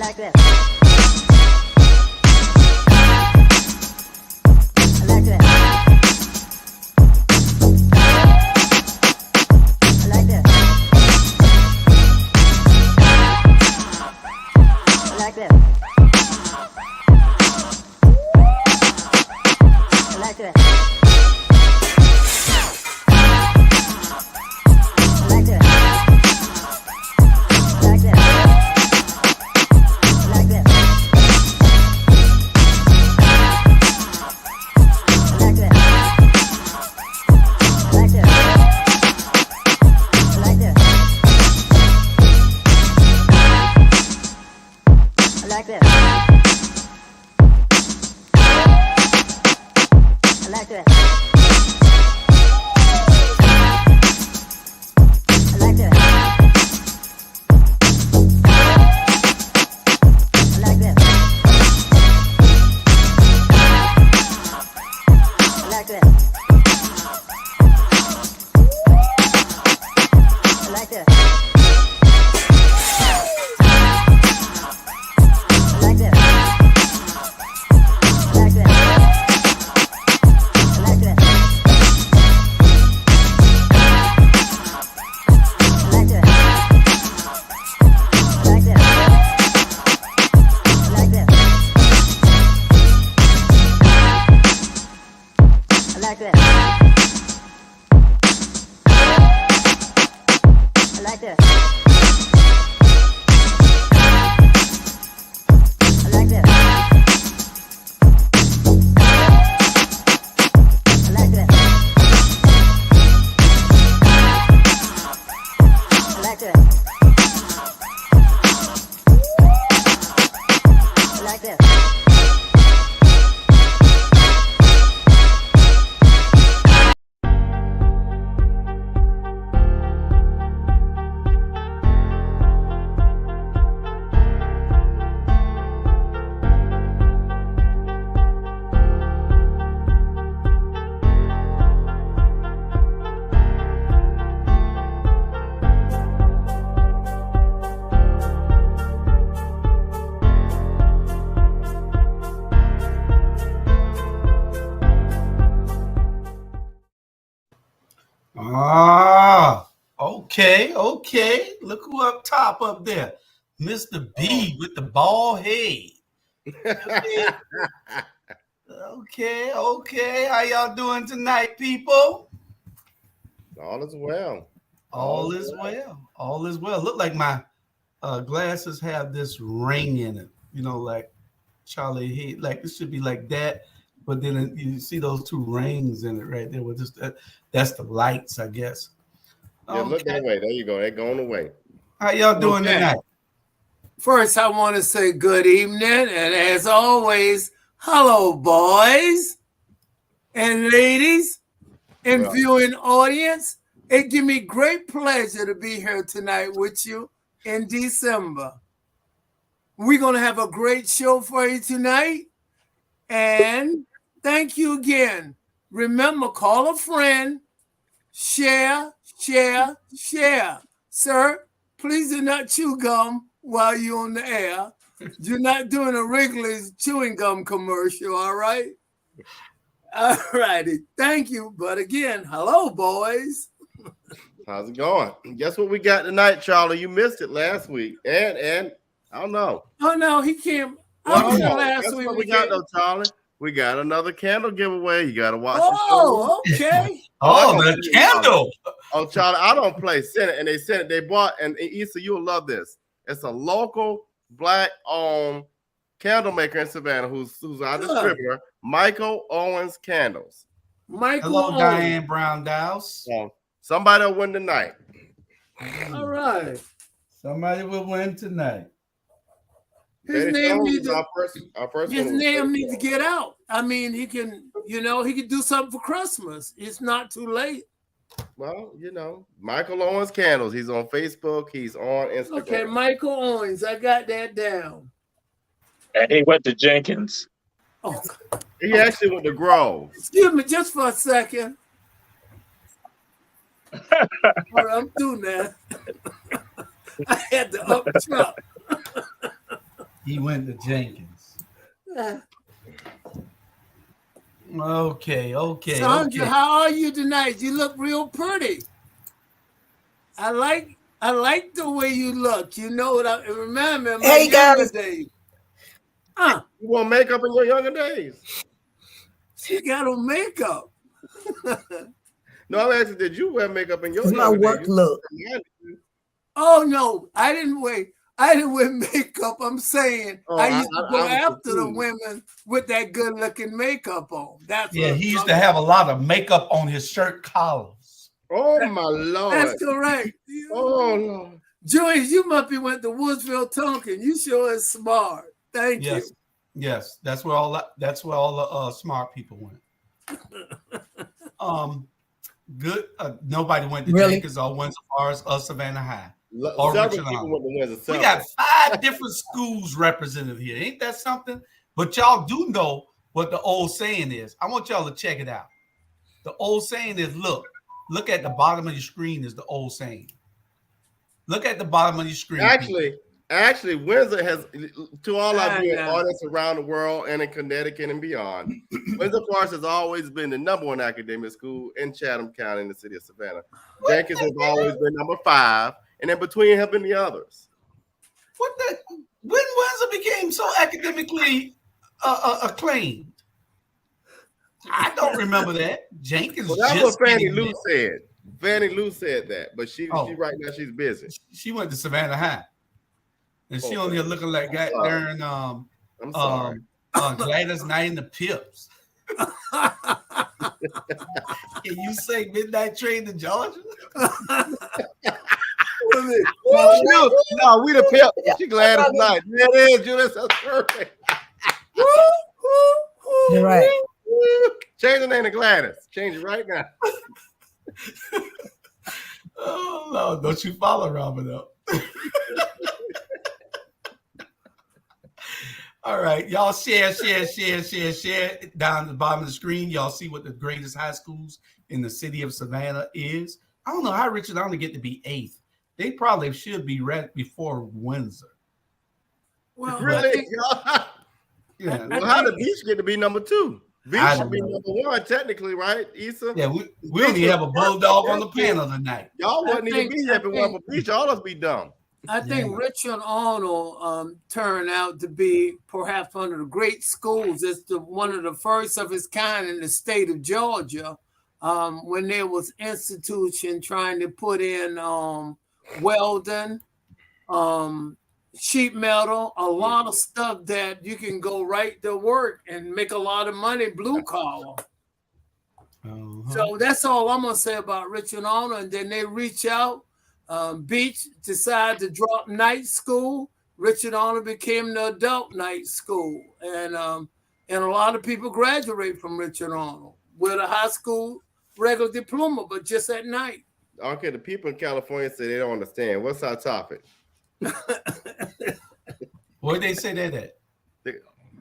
like this. I like this. I like this. I like this. I like this. Okay. Look who up top up there. Mr. B with the bald head. Okay. How y'all doing tonight, people? All is well. All is well. Look like my glasses have this ring in it. You know, like Charlie Head. Like it should be like that. But then you see those two rings in it right there. With just that's the lights, I guess. Yeah, look that way. There you go. They're going away. How y'all doing tonight? First, I want to say good evening. And as always, hello, boys and ladies and viewing audience. It gives me great pleasure to be here tonight with you in December. We're going to have a great show for you tonight. And thank you again. Remember, call a friend, share. Sir, please do not chew gum while you're on the air. You're not doing a Wrigley's chewing gum commercial, all right? All righty. Thank you. But again, hello, boys. How's it going? Guess what we got tonight, Charlie? You missed it last week. And I don't know. Oh, no, he can't. Last week we got though, Charlie. We got another candle giveaway. You got to watch the show. Oh, okay. The candle. Oh, Charlie, I don't play Senate. And they bought, and Issa, you'll love this. It's a local black-owned candle maker in Savannah who's our distributor, Michael Owens Candles. Hello, Diane Brown Dowse. Somebody will win tonight. All right. Somebody will win tonight. His name needs to get out. I mean, he can do something for Christmas. It's not too late. Well, Michael Owens Candles. He's on Facebook. He's on Instagram. Okay, Michael Owens. I got that down. And he went to Jenkins. Oh, he actually went to Grove. Excuse me just for a second. All right, I'm doing that. I had to up Trump. He went to Jenkins. Okay. Sandra, how are you tonight? You look real pretty. I like the way you look. You know what I remember in my younger days. You wore makeup in your younger days? She got on makeup. No, I'm asking, did you wear makeup in your It's my younger work days? look. Oh no, I didn't wear makeup. I'm saying I used to go after the women with that good looking makeup on. That's he used to have a lot of makeup on his shirt collars. Oh my Lord. That's correct. Oh Lord. Joyce, you must be went to Woodsville Tonkin. You sure is smart. Thank you. Yes, that's where all the smart people went. Good. Nobody went to Jenkins or Windsor Forest or Savannah High. Several people went to Windsor. We got 5 different schools represented here. Ain't that something? But y'all do know what the old saying is. I want y'all to check it out. The old saying is, look at the bottom of your screen is the old saying. Look at the bottom of your screen. Actually, Windsor has, to all our viewing audience around the world and in Connecticut and beyond, Windsor Forest has always been the #1 academic school in Chatham County in the city of Savannah. Jenkins has always been number 5, and in between have been the others. When Windsor became so academically acclaimed? I don't remember that. Jenkins. Well, that's what Fannie Lou said. Fannie Lou said that, but she right now she's busy. She went to Savannah High, and she on here looking like darn I'm sorry. Gladys Knight and the Pips. Can you say Midnight Train to Georgia? No, we the Pips. She Gladys Knight. There it is, Julius. That's perfect. You're right. Change the name to Gladys. Change it right now. Oh no! Don't you follow Robin up? All right, y'all share down at the bottom of the screen. Y'all see what the greatest high schools in the city of Savannah is. I don't know how Richard Arnold get to be 8th. They probably should be right before Windsor. Well, really? Yeah. Well, how did Beach get to be number 2? Beach should be number 1, technically, right, Issa? Yeah, we don't even have a bulldog on the panel tonight. Y'all wouldn't even be here if it wasn't for Beach. All us be dumb. I think Richard Arnold turned out to be perhaps one of the great schools. It's one of the first of its kind in the state of Georgia. When there was institution trying to put in welding, sheet metal, a lot of stuff that you can go right to work and make a lot of money blue collar. So that's all I'm gonna say about Richard Arnold. And then they reach out. Beach decided to drop night school. Richard Arnold became the adult night school, and a lot of people graduate from Richard Arnold with a high school regular diploma, but just at night. Okay, the people in California say they don't understand. What's our topic? What they say that at?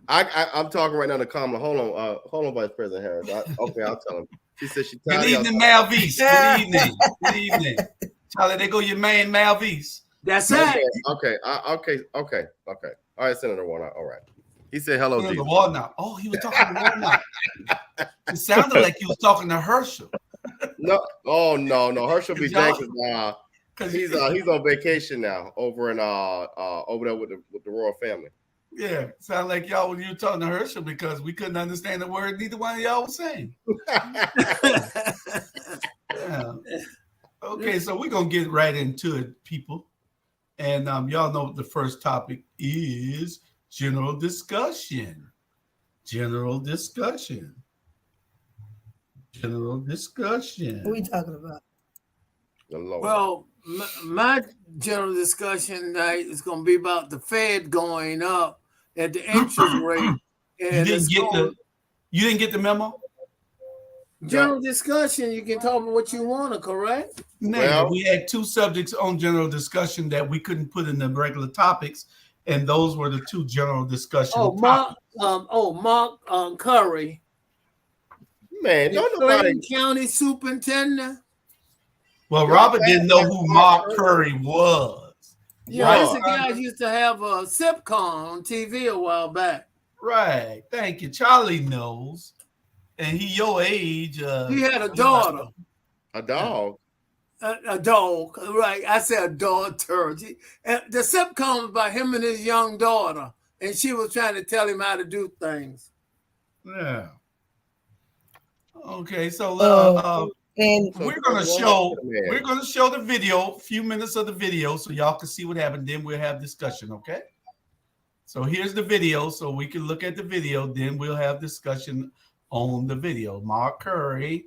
I'm talking right now to Kamala. Hold on, Vice President Harris. I'll tell him. She said she. Good evening, Malvise. Good evening. Good evening. Charlie, they go your man Malvise. That's it. Okay. All right, Senator Warnock. All right. He said hello, Senator Warnock. Oh, he was talking to Warnock. It sounded like he was talking to Herschel. No. Herschel B. Jenkins now. Because he's on vacation now over there with the royal family. Yeah, sound like y'all when you were talking to Herschel because we couldn't understand the word neither one of y'all was saying. Yeah. Okay, so we're gonna get right into it, people. And y'all know the first topic is general discussion. General discussion. What are we talking about? Well, my general discussion tonight is going to be about the Fed going up at the interest rate. And you didn't get the memo? General discussion, you can talk about what you want to, correct? No, we had 2 subjects on general discussion that we couldn't put in the regular topics, and those were the 2 general discussion topics. Mark Curry. Man, don't nobody. County Superintendent. Well, Robert didn't know who Mark Curry was. Yeah, these guys used to have a sitcom on TV a while back. Right. Thank you. Charlie knows. And he your age. He had a daughter. A dog. A dog, right? I said a daughter. The sitcom was about him and his young daughter, and she was trying to tell him how to do things. Yeah. Okay, so and we're gonna show the video, a few minutes of the video, so y'all can see what happened. Then we'll have discussion. Okay. So here's the video, so we can look at the video. Then we'll have discussion on the video. Mark Curry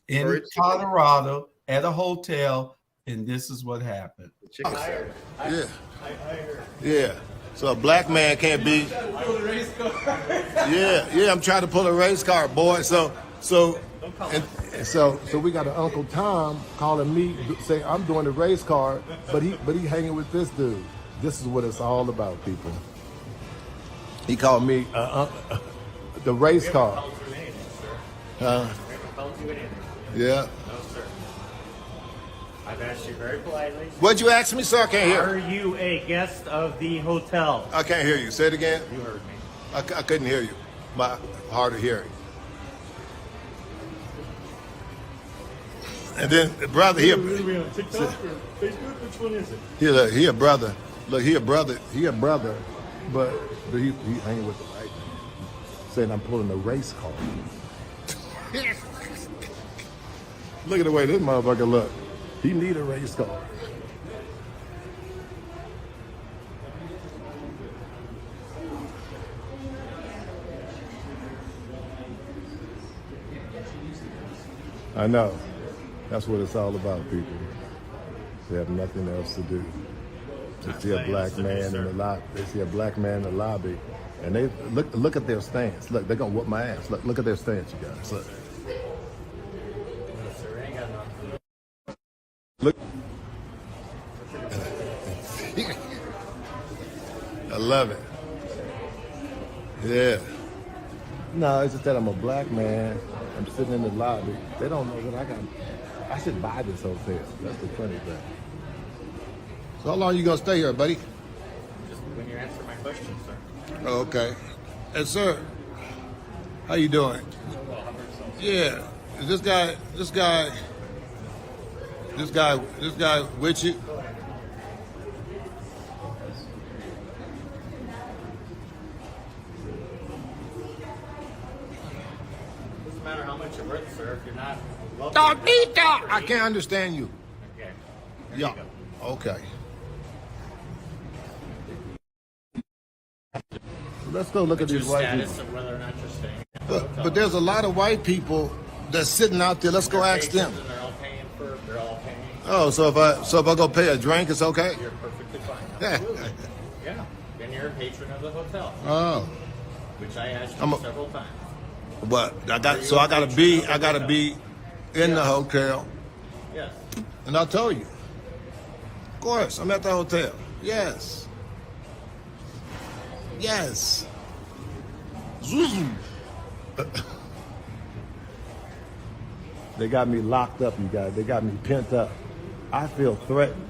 in Colorado at a hotel, and this is what happened. Yeah. So a black man can't be. Yeah. I'm trying to pull a race car, boy. So we got an Uncle Tom calling me, say I'm doing the race car, but he hanging with this dude. This is what it's all about, people. He called me the race car. Yeah. I've asked you very politely. What'd you ask me, sir? I can't hear. Are you a guest of the hotel? I can't hear you. Say it again. You heard me. I couldn't hear you. My hard of hearing. And then brother, he on TikTok or Facebook? Which one is it? He a brother. Look, he a brother, but he hanging with the right man, saying I'm pulling a race car. Look at the way this motherfucker look. He need a race car. I know. That's what it's all about, people. They have nothing else to do. They see a black man in the lobby. They see a black man in the lobby, and they look at their stance. Look, they're gonna whoop my ass. Look at their stance, you guys. Look. I love it. Yeah. No, it's just that I'm a black man. I'm sitting in the lobby. They don't know that I should buy this hotel. That's the funny thing. So how long you gonna stay here, buddy? Just when you answer my question, sir. Oh, okay. And sir, how you doing? Yeah. Is this guy with you? Doesn't matter how much you're worth, sir, if you're not welcome. I can't understand you. Okay. Yeah. Okay. Let's go look at these white people. Status of whether or not you're staying. But there's a lot of white people that's sitting out there. Let's go ask them. And they're all paying. Oh, so if I go pay a drink, it's okay? You're perfectly fine. Absolutely. Yeah. Then you're a patron of the hotel. Oh. Which I asked you several times. But I gotta be in the hotel. Yes. And I told you. Of course, I'm at the hotel. Yes. Yes. Zoom. They got me locked up, you guys. They got me pent up. I feel threatened.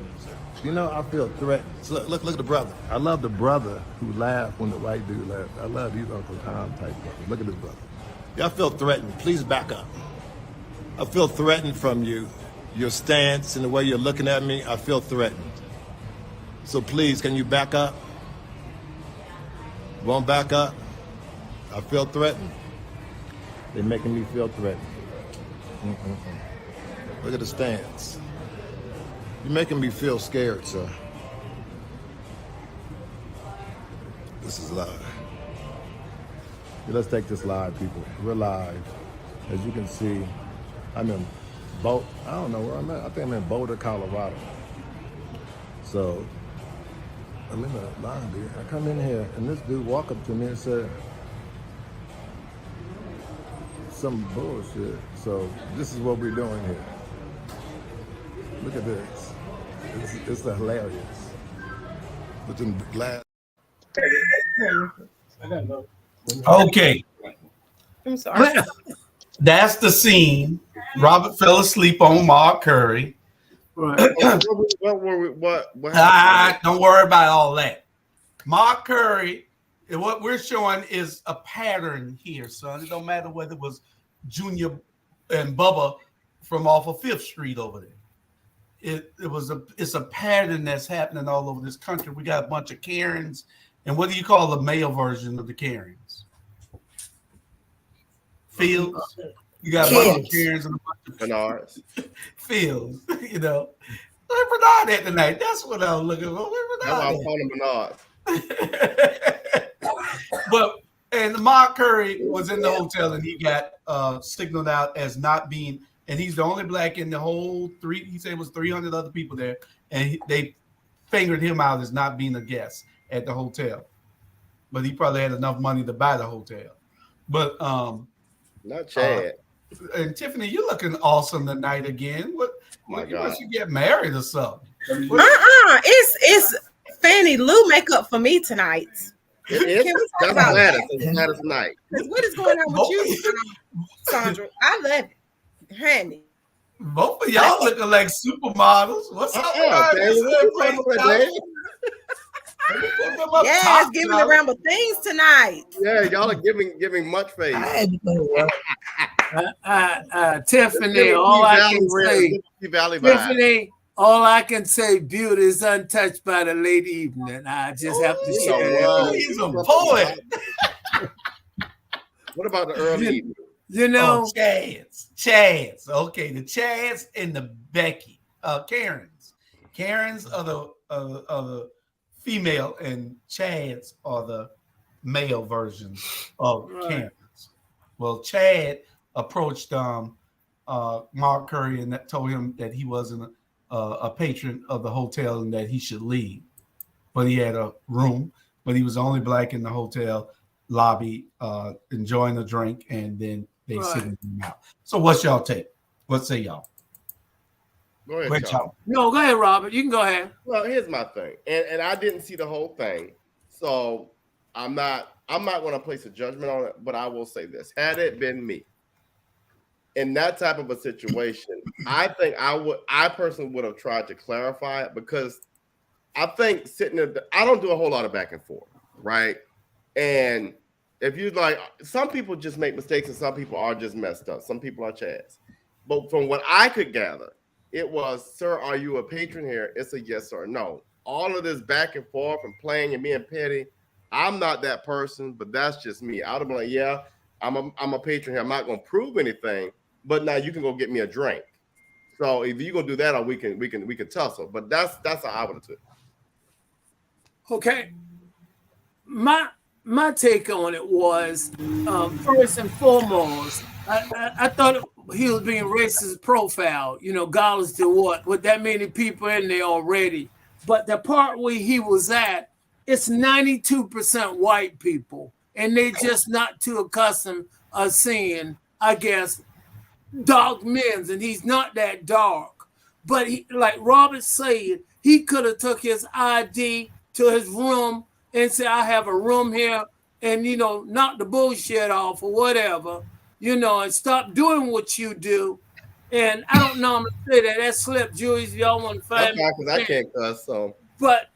You know, I feel threatened. So look at the brother. I love the brother who laughed when the white dude laughed. I love these Uncle Tom type brothers. Look at this brother. Yeah, I feel threatened. Please back up. I feel threatened from you. Your stance and the way you're looking at me, I feel threatened. So please, can you back up? Won't back up? I feel threatened. They're making me feel threatened. Look at the stance. You're making me feel scared, sir. This is live. Yeah, let's take this live, people. We're live. As you can see, I'm in I don't know where I'm at. I think I'm in Boulder, Colorado. So I'm in the lobby. I come in here, and this dude walked up to me and said some bullshit. So this is what we're doing here. Look at this. It's hilarious. With them glass. Okay. I'm sorry. That's the scene. Robert fell asleep on Mark Curry. Right. What happened? Don't worry about all that. Mark Curry, and what we're showing is a pattern here, son. It don't matter whether it was Junior and Bubba from off of 5th Street over there. It's a pattern that's happening all over this country. We got a bunch of Karens, and what do you call the male version of the Karens? Fields. You got a bunch of Karens and a bunch of Bernards. Fields. You know, where Bernard at tonight? That's what I was looking for. Where That's why I'm Bernard calling Bernard. But and Mark Curry was in the hotel and he got signaled out as not being, and he's the only black in the whole he said it was 300 other people there, and they fingered him out as not being a guest at the hotel. But he probably had enough money to buy the hotel. But not Chad. And Tiffany, you're looking awesome tonight again. What you God. must you get married or something? It's Fannie Lou makeup for me tonight. That's Gladys. It's Gladys night. What is going on with you, Sandra? I love it, honey. Both of y'all looking like supermodels. What's up? Yes, giving the Ramble things tonight. Yeah, y'all are giving much face. Tiffany, all I can say, Tiffany, all I can say, beauty is untouched by the late evening. I just have to share. He's a poet. What about the early evening? You know, Chads. Okay, the Chads and the Becky, Karens. Karens are the female, and Chads are the male versions of Karens. Well, Chad approached Mark Curry and told him that he wasn't a patron of the hotel and that he should leave. But he had a room, but he was the only black in the hotel lobby enjoying a drink, and then they sent him out. So what's y'all take? What say y'all? Go ahead, Charles. No, go ahead, Robert. You can go ahead. Well, here's my thing, and I didn't see the whole thing, so I'm not going to place a judgment on it. But I will say this: had it been me in that type of a situation, I think I personally would have tried to clarify it, because I think I don't do a whole lot of back and forth, right? And if you like, some people just make mistakes, and some people are just messed up. Some people are chads. But from what I could gather, it was, sir, are you a patron here? It's a yes or no. All of this back and forth and playing and being petty, I'm not that person, but that's just me. I would have been like, yeah, I'm a patron here. I'm not going to prove anything, but now you can go get me a drink. So if you're going to do that, or we can tussle. But that's how I would have took it. Okay. My take on it was, first and foremost, I thought he was being racist profile, regardless to what, with that many people in there already. But the part where he was at, it's 92% white people, and they just not too accustomed of seeing, I guess, dark men, and he's not that dark. But he, like Robert said, he could have took his ID to his room and said, I have a room here, and, knock the bullshit off or whatever, and stop doing what you do. And I don't normally say that. That slipped, Julius. Y'all want to find me? Because I can't cuss, so. But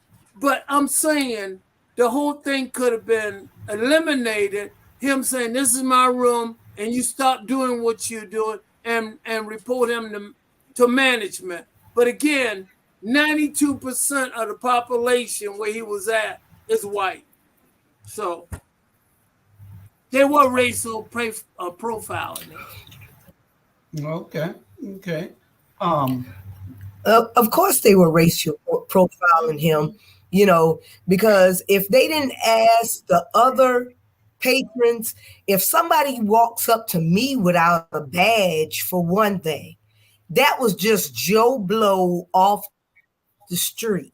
I'm saying the whole thing could have been eliminated. Him saying, this is my room, and you stop doing what you're doing, and report him to management. But again, 92% of the population where he was at is white. So there were racial profiling. Okay. Of course they were racial profiling him, because if they didn't ask the other patrons, if somebody walks up to me without a badge, for one thing, that was just Joe Blow off the street,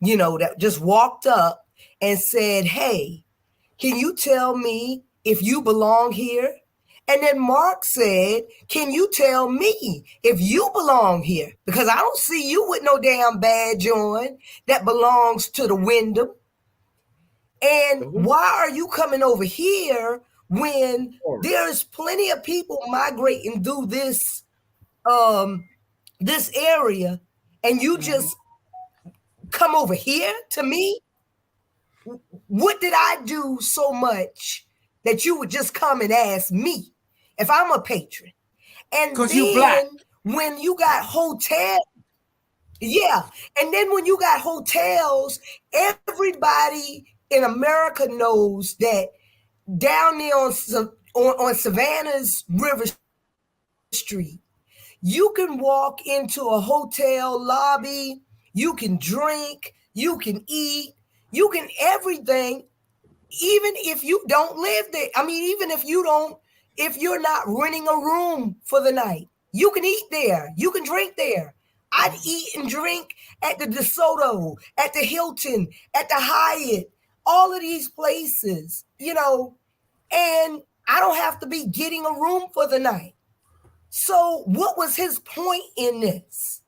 that just walked up and said, hey, can you tell me if you belong here? And then Mark said, can you tell me if you belong here? Because I don't see you with no damn badge on that belongs to the Wyndham. And why are you coming over here when there's plenty of people migrating through this area and you just come over here to me? What did I do so much that you would just come and ask me if I'm a patron? And because you black. When you got hotels, and then when you got hotels, everybody in America knows that down there on Savannah's River Street, you can walk into a hotel lobby, you can drink, you can eat, you can everything, even if you don't live there. I mean, even if you're not renting a room for the night, you can eat there, you can drink there. I'd eat and drink at the DeSoto, at the Hilton, at the Hyatt, all of these places, you know, and I don't have to be getting a room for the night. So what was his point in this?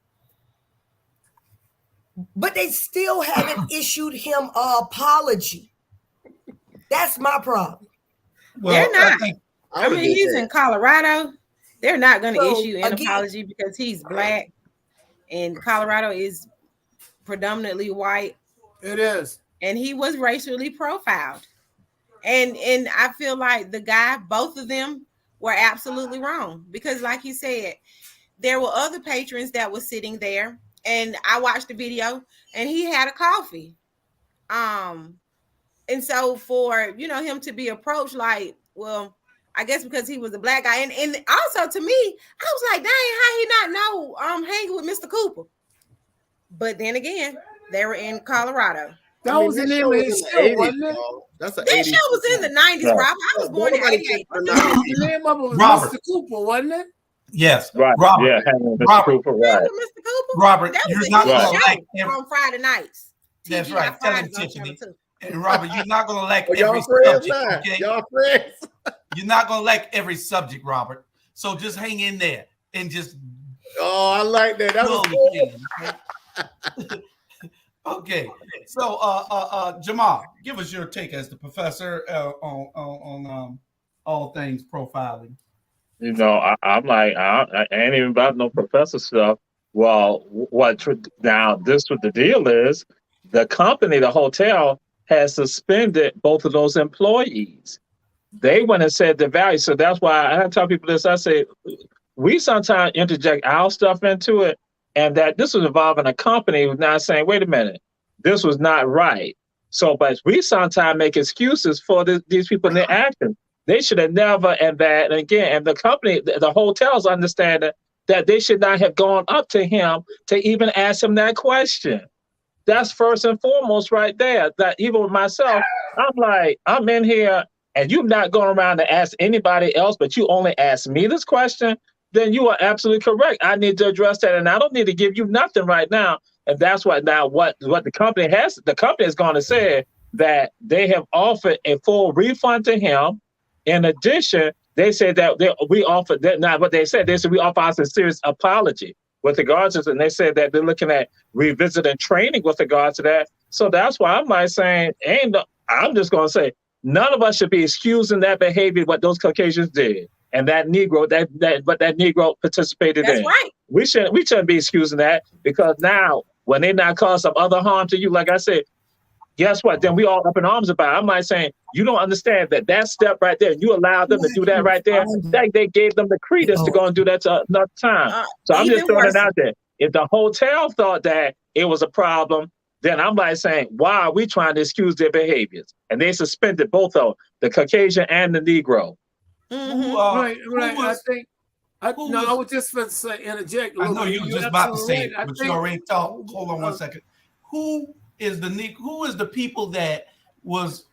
But they still haven't issued him an apology. That's my problem. Well, They're not. I mean, he's in Colorado. They're not going to So, issue an again- apology because he's black, and Colorado is predominantly white. It is. And he was racially profiled. And I feel like both of them were absolutely wrong, because like you said, there were other patrons that were sitting there, and I watched the video and he had a coffee. And so for, you know, him to be approached like, well, I guess because he was a black guy. And also to me, I was like, dang, how he not know hanging with Mr. Cooper? But then again, they were in Colorado. That was the name of his show, wasn't it? That's an That show was in the 90s, Yeah. Rob. I was born in 88. The name of it was Robert. Mr. Cooper, wasn't it? Yes, Right. Robert. Yeah, hanging with Mr. Robert. Cooper. Right. Remember Mr. Cooper? Robert, That was you're a not huge gonna show like every. on Friday nights. That's TGI right. Tell him, Fridays on Tiffany. Channel 2. And Robert, you're not gonna like Oh, y'all every friends subject. now. Okay, Y'all friends. you're not gonna like every subject, Robert. So just hang in there and just. Oh, I like that. That was Well, cool. okay. Okay, so Jamal, give us your take as the professor on all things profiling. You know, I'm like, I ain't even about no professor stuff. Well, now this what the deal is. The company, the hotel, has suspended both of those employees. They went and said the value. So that's why I tell people this. I say, we sometimes interject our stuff into it, and that this was involving a company who's now saying, wait a minute, this was not right. So, but we sometimes make excuses for these people in their actions. They should have never, and the company, the hotels understand that they should not have gone up to him to even ask him that question. That's first and foremost right there. That even with myself, I'm like, I'm in here and you've not gone around to ask anybody else, but you only asked me this question, then you are absolutely correct. I need to address that, and I don't need to give you nothing right now. And that's what the company is going to say, that they have offered a full refund to him. In addition, they said that we offered that. Not what they said. They said we offer us a serious apology with regards to, and they said that they're looking at revisiting training with regards to that. So that's why I'm like saying, I'm just going to say, none of us should be excusing that behavior, what those Caucasians did, and that Negro what that Negro participated in. That's right. We shouldn't be excusing that, because now when they not cause some other harm to you, like I said, guess what? Then we all up in arms about it. I'm not saying you don't understand that step right there, you allowed them to do that right there. They gave them the credence to go and do that to another time. So I'm just throwing it out there. If the hotel thought that it was a problem, then I'm like saying, why are we trying to excuse their behaviors? And they suspended both of them, the Caucasian and the Negro. Mm-hmm. Right. I was just going to say, interject. I know you were just about to say it, but you already talked. Hold on one second. Who is the people that was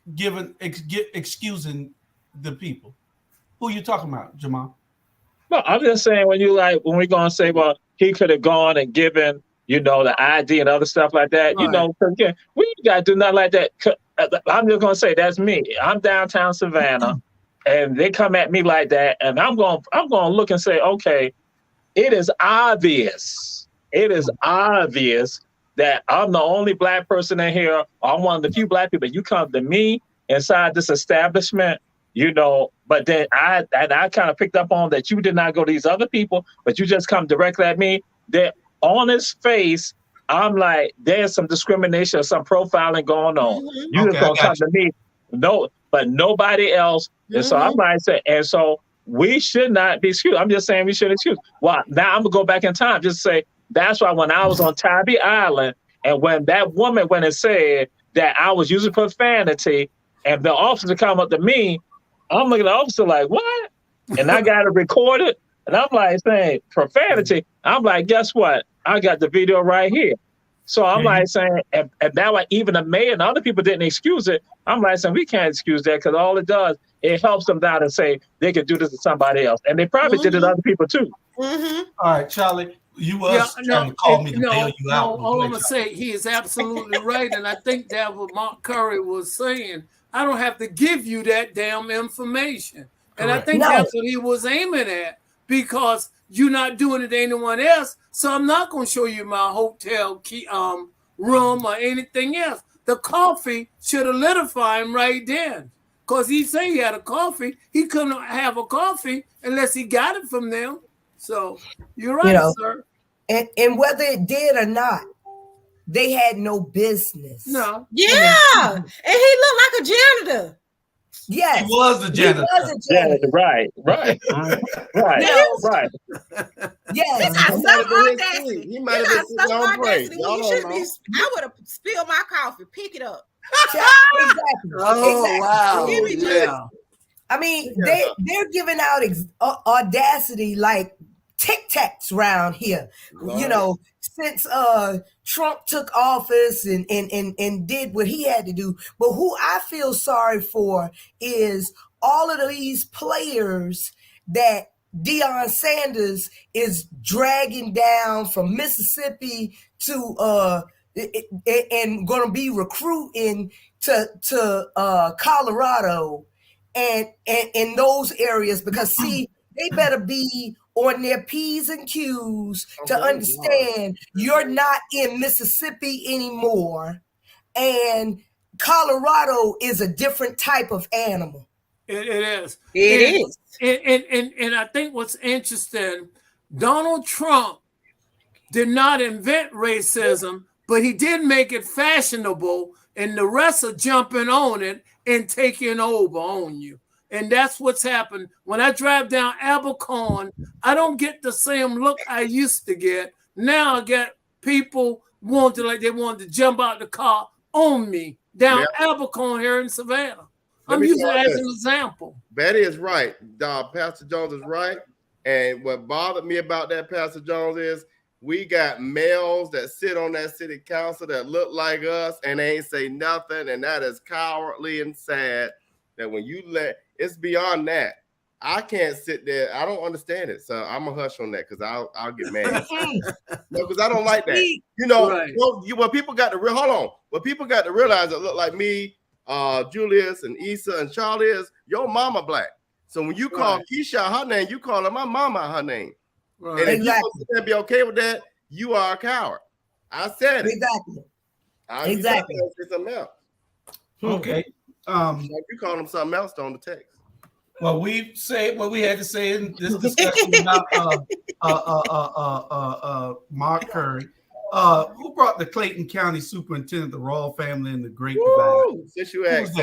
excusing the people? Who you talking about, Jamal? No, I'm just saying when we're going to say, well, he could have gone and given, the ID and other stuff like that, right. Again, we ain't got to do nothing like that. I'm just going to say that's me. I'm downtown Savannah, and they come at me like that, and I'm going to look and say, okay, it is obvious that I'm the only black person in here. I'm one of the few black people. You come to me inside this establishment, but then I kind of picked up on that you did not go to these other people, but you just come directly at me. That on his face, I'm like, there's some discrimination or some profiling going on. Mhm. You just Okay, I gonna got come to me, no, but nobody else. And so I'm like, and so we should not be excused. I'm just saying we should excuse. Well, now I'm gonna go back in time. Just say that's why when I was on Tybee Island, and when that woman went and said that I was using profanity, and the officer come up to me, I'm looking at the officer like, what? And I got it recorded, and I'm like saying profanity. I'm like, guess what? I got the video right here. So I'm like saying, and that way even the mayor and other people didn't excuse it. I'm like saying we can't excuse that because all it does, it helps them down and say they can do this to somebody else, and they probably did it to other people too. All right, Charlie, you was trying to call me to bail you out. All I'm gonna say, he is absolutely right, and I think that what Mark Curry was saying. I don't have to give you that damn information, and I think that's what he was aiming at, because you're not doing it to anyone else. So I'm not gonna show you my hotel key, room or anything else. The coffee should have lidified him right then, because he said he had a coffee. He couldn't have a coffee unless he got it from them. So you're right, sir. And whether it did or not, they had no business. No. Yeah. And he looked like a janitor. Yes. He was a janitor. He was a janitor. Right. Yes. He might have been sitting on break. I would have spilled my coffee. Pick it up. Exactly. Wow. Yeah. I mean, they're giving out audacity like Tic Tacs around here. Right. You know, since Trump took office and did what he had to do. But who I feel sorry for is all of these players that Deion Sanders is dragging down from Mississippi to and going to be recruiting to Colorado and in those areas, because see, they better be on their P's and Q's to understand you're not in Mississippi anymore, and Colorado is a different type of animal. It is. It is. And I think what's interesting, Donald Trump did not invent racism, but he did make it fashionable, and the rest are jumping on it and taking over on you. And that's what's happened. When I drive down Abercorn, I don't get the same look I used to get. Now I get people they wanted to jump out the car on me down Abercorn here in Savannah. I'm using it as an example. Betty is right. Pastor Jones is right. And what bothered me about that, Pastor Jones, is we got males that sit on that city council that look like us and they ain't say nothing. And that is cowardly and sad that when you it's beyond that. I can't sit there. I don't understand it. So I'm going to hush on that because I'll get mad. No, because I don't like that. You know, what people got to what people got to realize that look like me, Julius and Issa and Charlie is your mama black. So when you call Keisha her name, you call her my mama her name. Right. And if you can be okay with that, you are a coward. I said it. Exactly. Say something else. Okay. You call them something else on the text. Well, we say what we had to say in this discussion about Mark Curry. Who brought the Clayton County Superintendent, the Rawl family, and the Great Divide? Since you asked.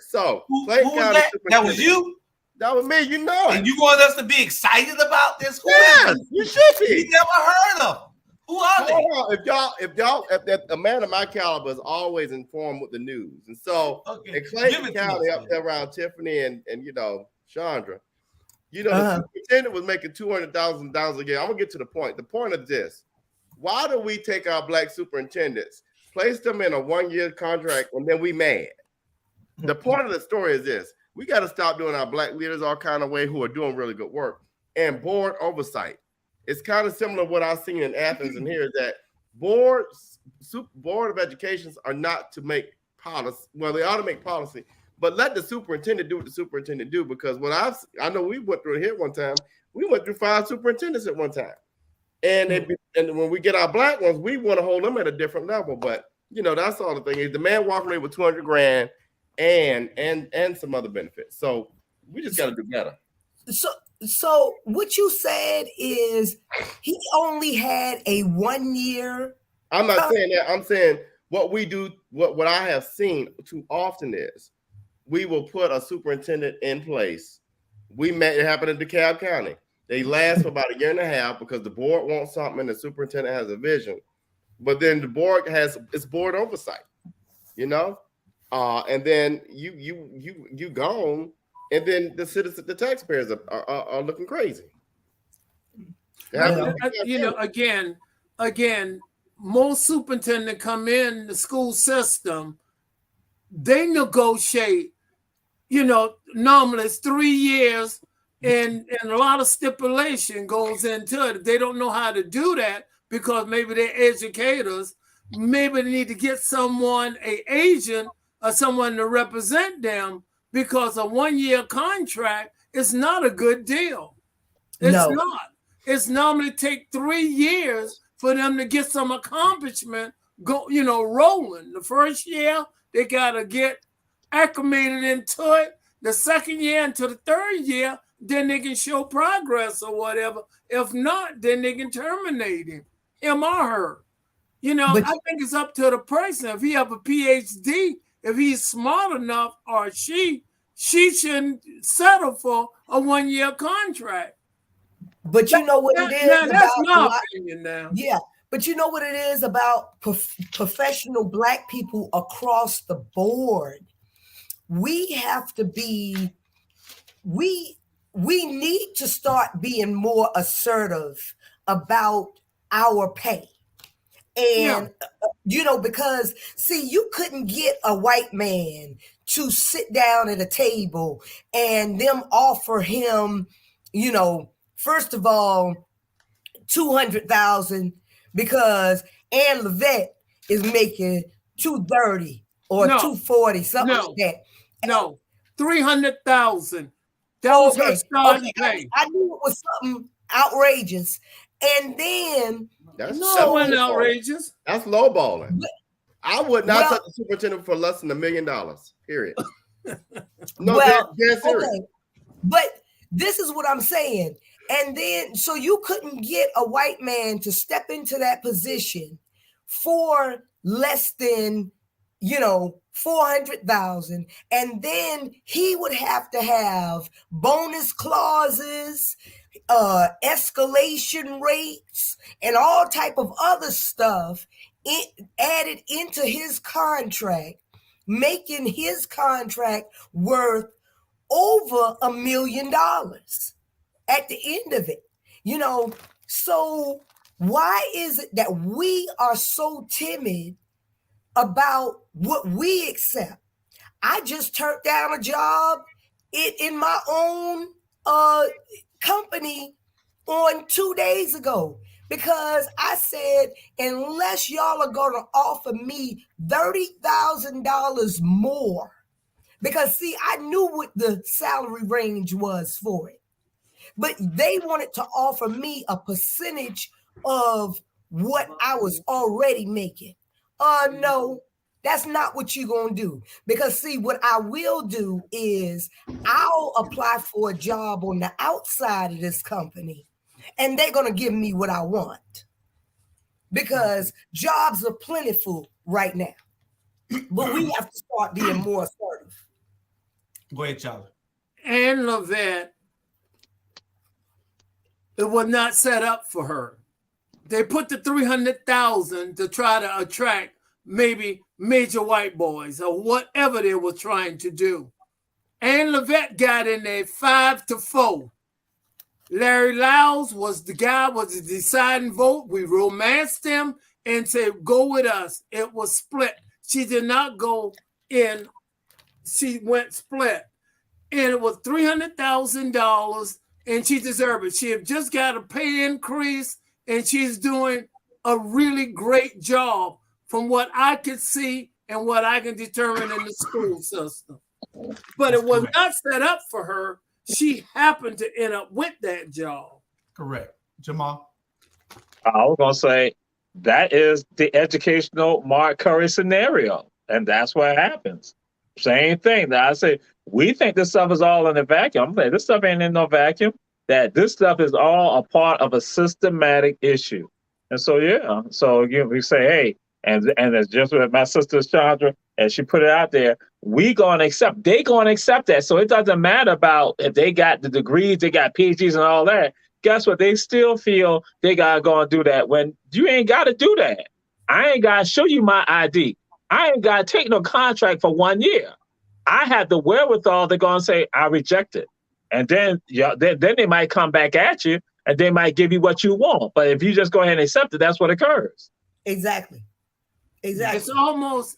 So, Clayton County that was you? That was me, you know. And you want us to be excited about this? You should be. We never heard of them. Who are they? If a man of my caliber is always informed with the news. And so in Clayton County up there around Tiffany and you know, Chandra, you know, the superintendent was making $200,000 a year. I'm gonna get to the point. The point of this: why do we take our black superintendents, place them in a 1-year contract, and then we mad? The point of the story is this: we got to stop doing our black leaders all kind of way who are doing really good work and board oversight. It's kind of similar to what I've seen in Athens and here is that board of educations are not to make policy. Well, they ought to make policy, but let the superintendent do what the superintendent do. Because what I know we went through it here one time. We went through 5 superintendents at one time, and and when we get our black ones, we want to hold them at a different level. But you know, that's all the thing is the man walking away with $200,000 and some other benefits. So we just got to do better. So what you said is he only had a 1 year. I'm not saying that. I'm saying what we do, what I have seen too often is we will put a superintendent in place. We made it happen in DeKalb County. They last for about a year and a half because the board wants something and the superintendent has a vision. But then the board has its board oversight, you know? And then you gone, and then the citizens, the taxpayers are looking crazy. You know, again, most superintendents come in the school system, they negotiate, you know, normally it's 3 years and a lot of stipulation goes into it. They don't know how to do that because maybe they're educators. Maybe they need to get someone, an agent or someone to represent them, because a 1 year contract is not a good deal. It's not. It's normally take 3 years for them to get some accomplishment rolling. The first year, they got to get acclimated into it. The second year into the third year, then they can show progress or whatever. If not, then they can terminate him or her. You know, I think it's up to the person. If he have a PhD, if he's smart enough, or she shouldn't settle for a 1 year contract. But you know what it is that's about my opinion now. Yeah, but you know what it is about professional Black people across the board. We have to be, we need to start being more assertive about our pay. And, you know, because, see, you couldn't get a white man to sit down at a table and them offer him, you know, first of all, $200,000 because Ann Levette is making $230 or $240, something like that. No, $300,000. That was her starting pay. I knew it was something outrageous. And then that's wasn't outrageous. That's lowballing. I would not touch the superintendent for less than $1 million. Period. Serious. Okay. But this is what I'm saying. And then, so you couldn't get a white man to step into that position for less than, you know, $400,000, and then he would have to have bonus clauses, escalation rates, and all type of other stuff added into his contract, making his contract worth over $1 million at the end of it. You know, so why is it that we are so timid about what we accept? I just turned down a job in my own company on 2 days ago because I said, unless y'all are going to offer me $30,000 more, because see, I knew what the salary range was for it, but they wanted to offer me a percentage of what I was already making. No, that's not what you're going to do. Because see, what I will do is I'll apply for a job on the outside of this company and they're going to give me what I want because jobs are plentiful right now. But we have to start being more assertive. Go ahead, Charlie. Ann Levette, it was not set up for her. They put the $300,000 to try to attract maybe major white boys or whatever they were trying to do. Ann Levette got in there 5-4. Larry Lyles was the deciding vote. We romanced him and said, go with us. It was split. She did not go in. She went split. And it was $300,000 and she deserved it. She had just got a pay increase and she's doing a really great job from what I could see and what I can determine in the school system. But it was not set up for her. She happened to end up with that job. Correct. Jamal? I was going to say, that is the educational Mark Curry scenario. And that's what happens. Same thing. That I say, we think this stuff is all in a vacuum. I'm saying, this stuff ain't in no vacuum. that this stuff is all a part of a systematic issue. And so, yeah, so again, we say, hey, and it's just with my sister Chandra, and she put it out there, they gonna accept that. So it doesn't matter about if they got the degrees, they got PhDs and all that. Guess what? They still feel they gotta go and do that when you ain't gotta do that. I ain't gotta show you my ID. I ain't gotta take no contract for 1 year. I have the wherewithal. They're gonna say I reject it, and then then they might come back at you, and they might give you what you want. But if you just go ahead and accept it, that's what occurs. Exactly. It's almost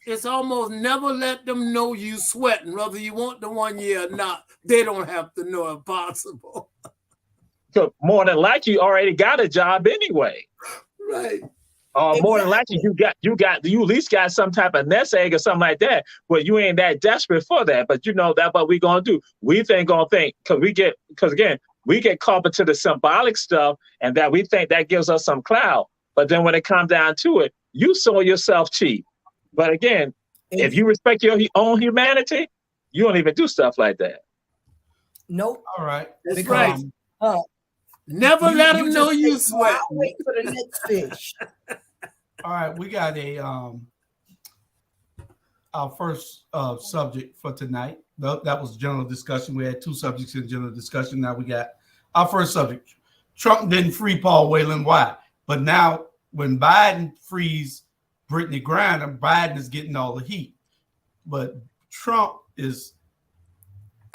never let them know you sweating, whether you want the 1 year or not. They don't have to know if possible. So more than likely, you already got a job anyway. Right. More than likely, you at least got some type of nest egg or something like that. Well, you ain't that desperate for that, but you know that what we gonna do. We gonna think because again, we get caught into the symbolic stuff, and that we think that gives us some clout. But then when it comes down to it, you sold yourself cheap. But again, if you respect your own humanity, you don't even do stuff like that. Nope. All right. That's right. Never let them know you sweat. I'll wait for the next fish. All right, we got our first subject for tonight. That was general discussion. We had two subjects in general discussion. Now we got our first subject. Trump didn't free Paul Whelan. Why? But now when Biden frees Brittnay Griner, Biden is getting all the heat. But Trump is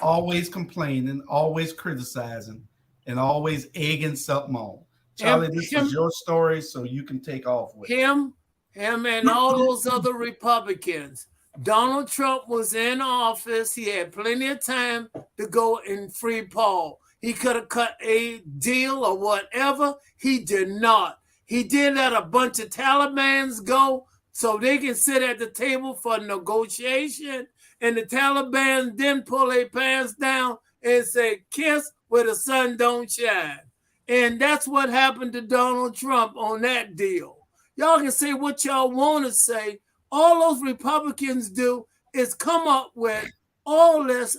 always complaining, always criticizing, and always egging something on. Charlie, this is your story, so you can take off with him and all those other Republicans. Donald Trump was in office. He had plenty of time to go and free Paul. He could have cut a deal or whatever. He did not. He did let a bunch of Talibans go so they can sit at the table for negotiation. And the Taliban then pull their pants down and say, kiss where the sun don't shine. And that's what happened to Donald Trump on that deal. Y'all can say what y'all want to say. All those Republicans do is come up with all this,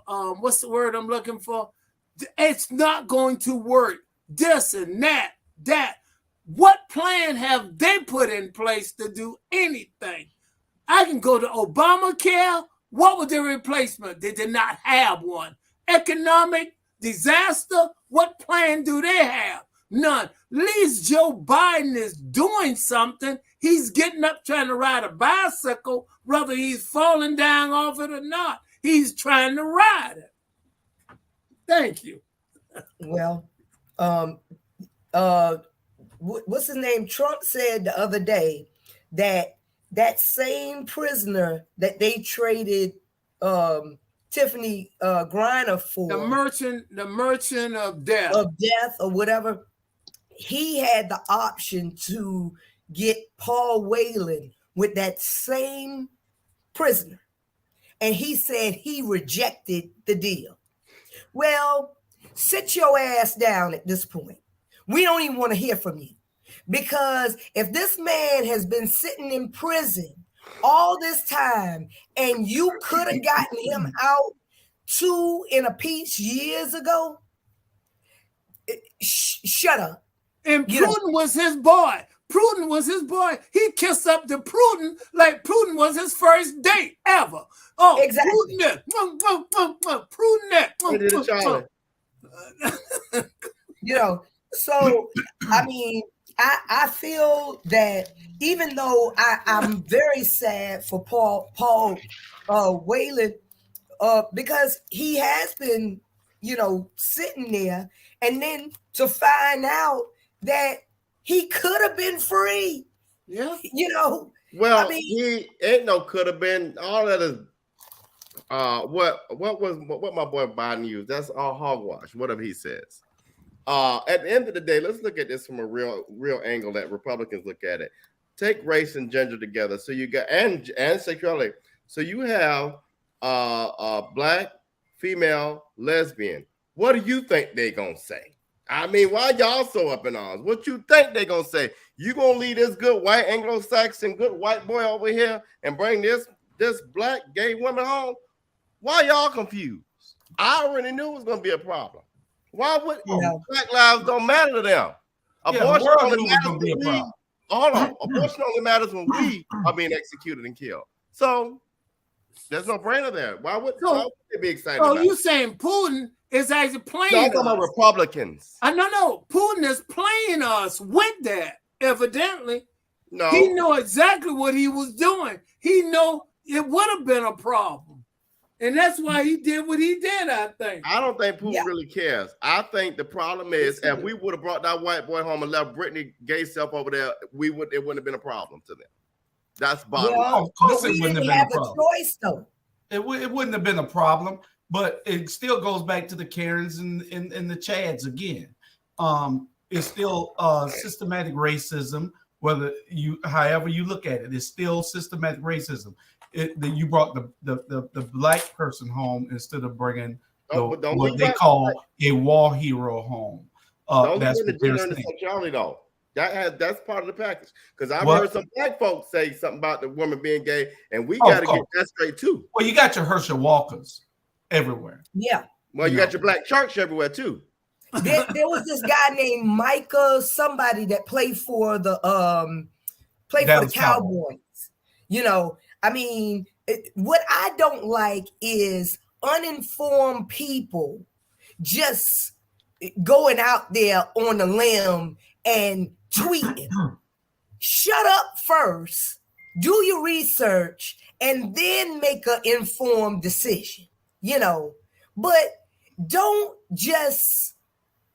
what's the word I'm looking for? It's not going to work. This and that. What plan have they put in place to do anything? I can go to Obamacare. What was their replacement? They did not have one. Economic disaster, what plan do they have? None. At least Joe Biden is doing something. He's getting up trying to ride a bicycle, whether he's falling down off it or not. He's trying to ride it. Thank you. Well, what's his name? Trump said the other day that same prisoner that they traded Tiffany Griner for, the merchant of death or whatever, he had the option to get Paul Whelan with that same prisoner, and he said he rejected the deal. Well, sit your ass down at this point. We don't even want to hear from you, because if this man has been sitting in prison all this time, and you could have gotten him out 2 in a piece years ago, shut up. And Pruden was his boy. Pruden was his boy. He kissed up to Pruden like Pruden was his first date ever. Oh, exactly. Pruden. So I mean, I feel that even though I'm very sad for Paul Whelan, because he has been, sitting there, and then to find out that he could have been free. Yeah. Well, I mean, he ain't no could have been. All that is what my boy Biden used. That's all hogwash, whatever he says. At the end of the day, let's look at this from a real angle that Republicans look at it. Take race and gender together. So you got and sexuality. So you have black, female, lesbian. What do you think they gonna say? I mean, why y'all so up in arms? What you think they gonna say? You gonna leave this good white Anglo-Saxon good white boy over here and bring this black gay woman home? Why y'all confused? I already knew it was gonna be a problem. Why would Black lives don't matter to them? Abortion only matters when we. Hold on. Abortion only matters when we are being executed and killed. So there's no brainer there. Why would they be excited? So you saying Putin is actually playing? No, I'm talking about Republicans. No. Putin is playing us with that. Evidently, no. He know exactly what he was doing. He know it would have been a problem, and that's why he did what he did. I think. I don't think Putin really cares. I think the problem is if we would have brought that white boy home and left Brittnay gay self over there, it wouldn't have been a problem to them. That's bottom line. Of course, it wouldn't have been a problem. Choice, though. It wouldn't have been a problem, but it still goes back to the Karens and the Chads again. It's still systematic racism. However you look at it, it's still systematic racism. You brought the black person home instead of bringing what they call a war hero home. That's what they're saying. Sexuality, though. That's part of the package. Because I've heard some black folks say something about the woman being gay, and we got to get that straight too. Well, you got your Herschel Walkers everywhere. Yeah. Well, you got your black church everywhere too. There was this guy named Micah, somebody that played for the Cowboys. You know, I mean, what I don't like is uninformed people just going out there on the limb and tweeting. Shut up first, do your research, and then make an informed decision. You know, but don't just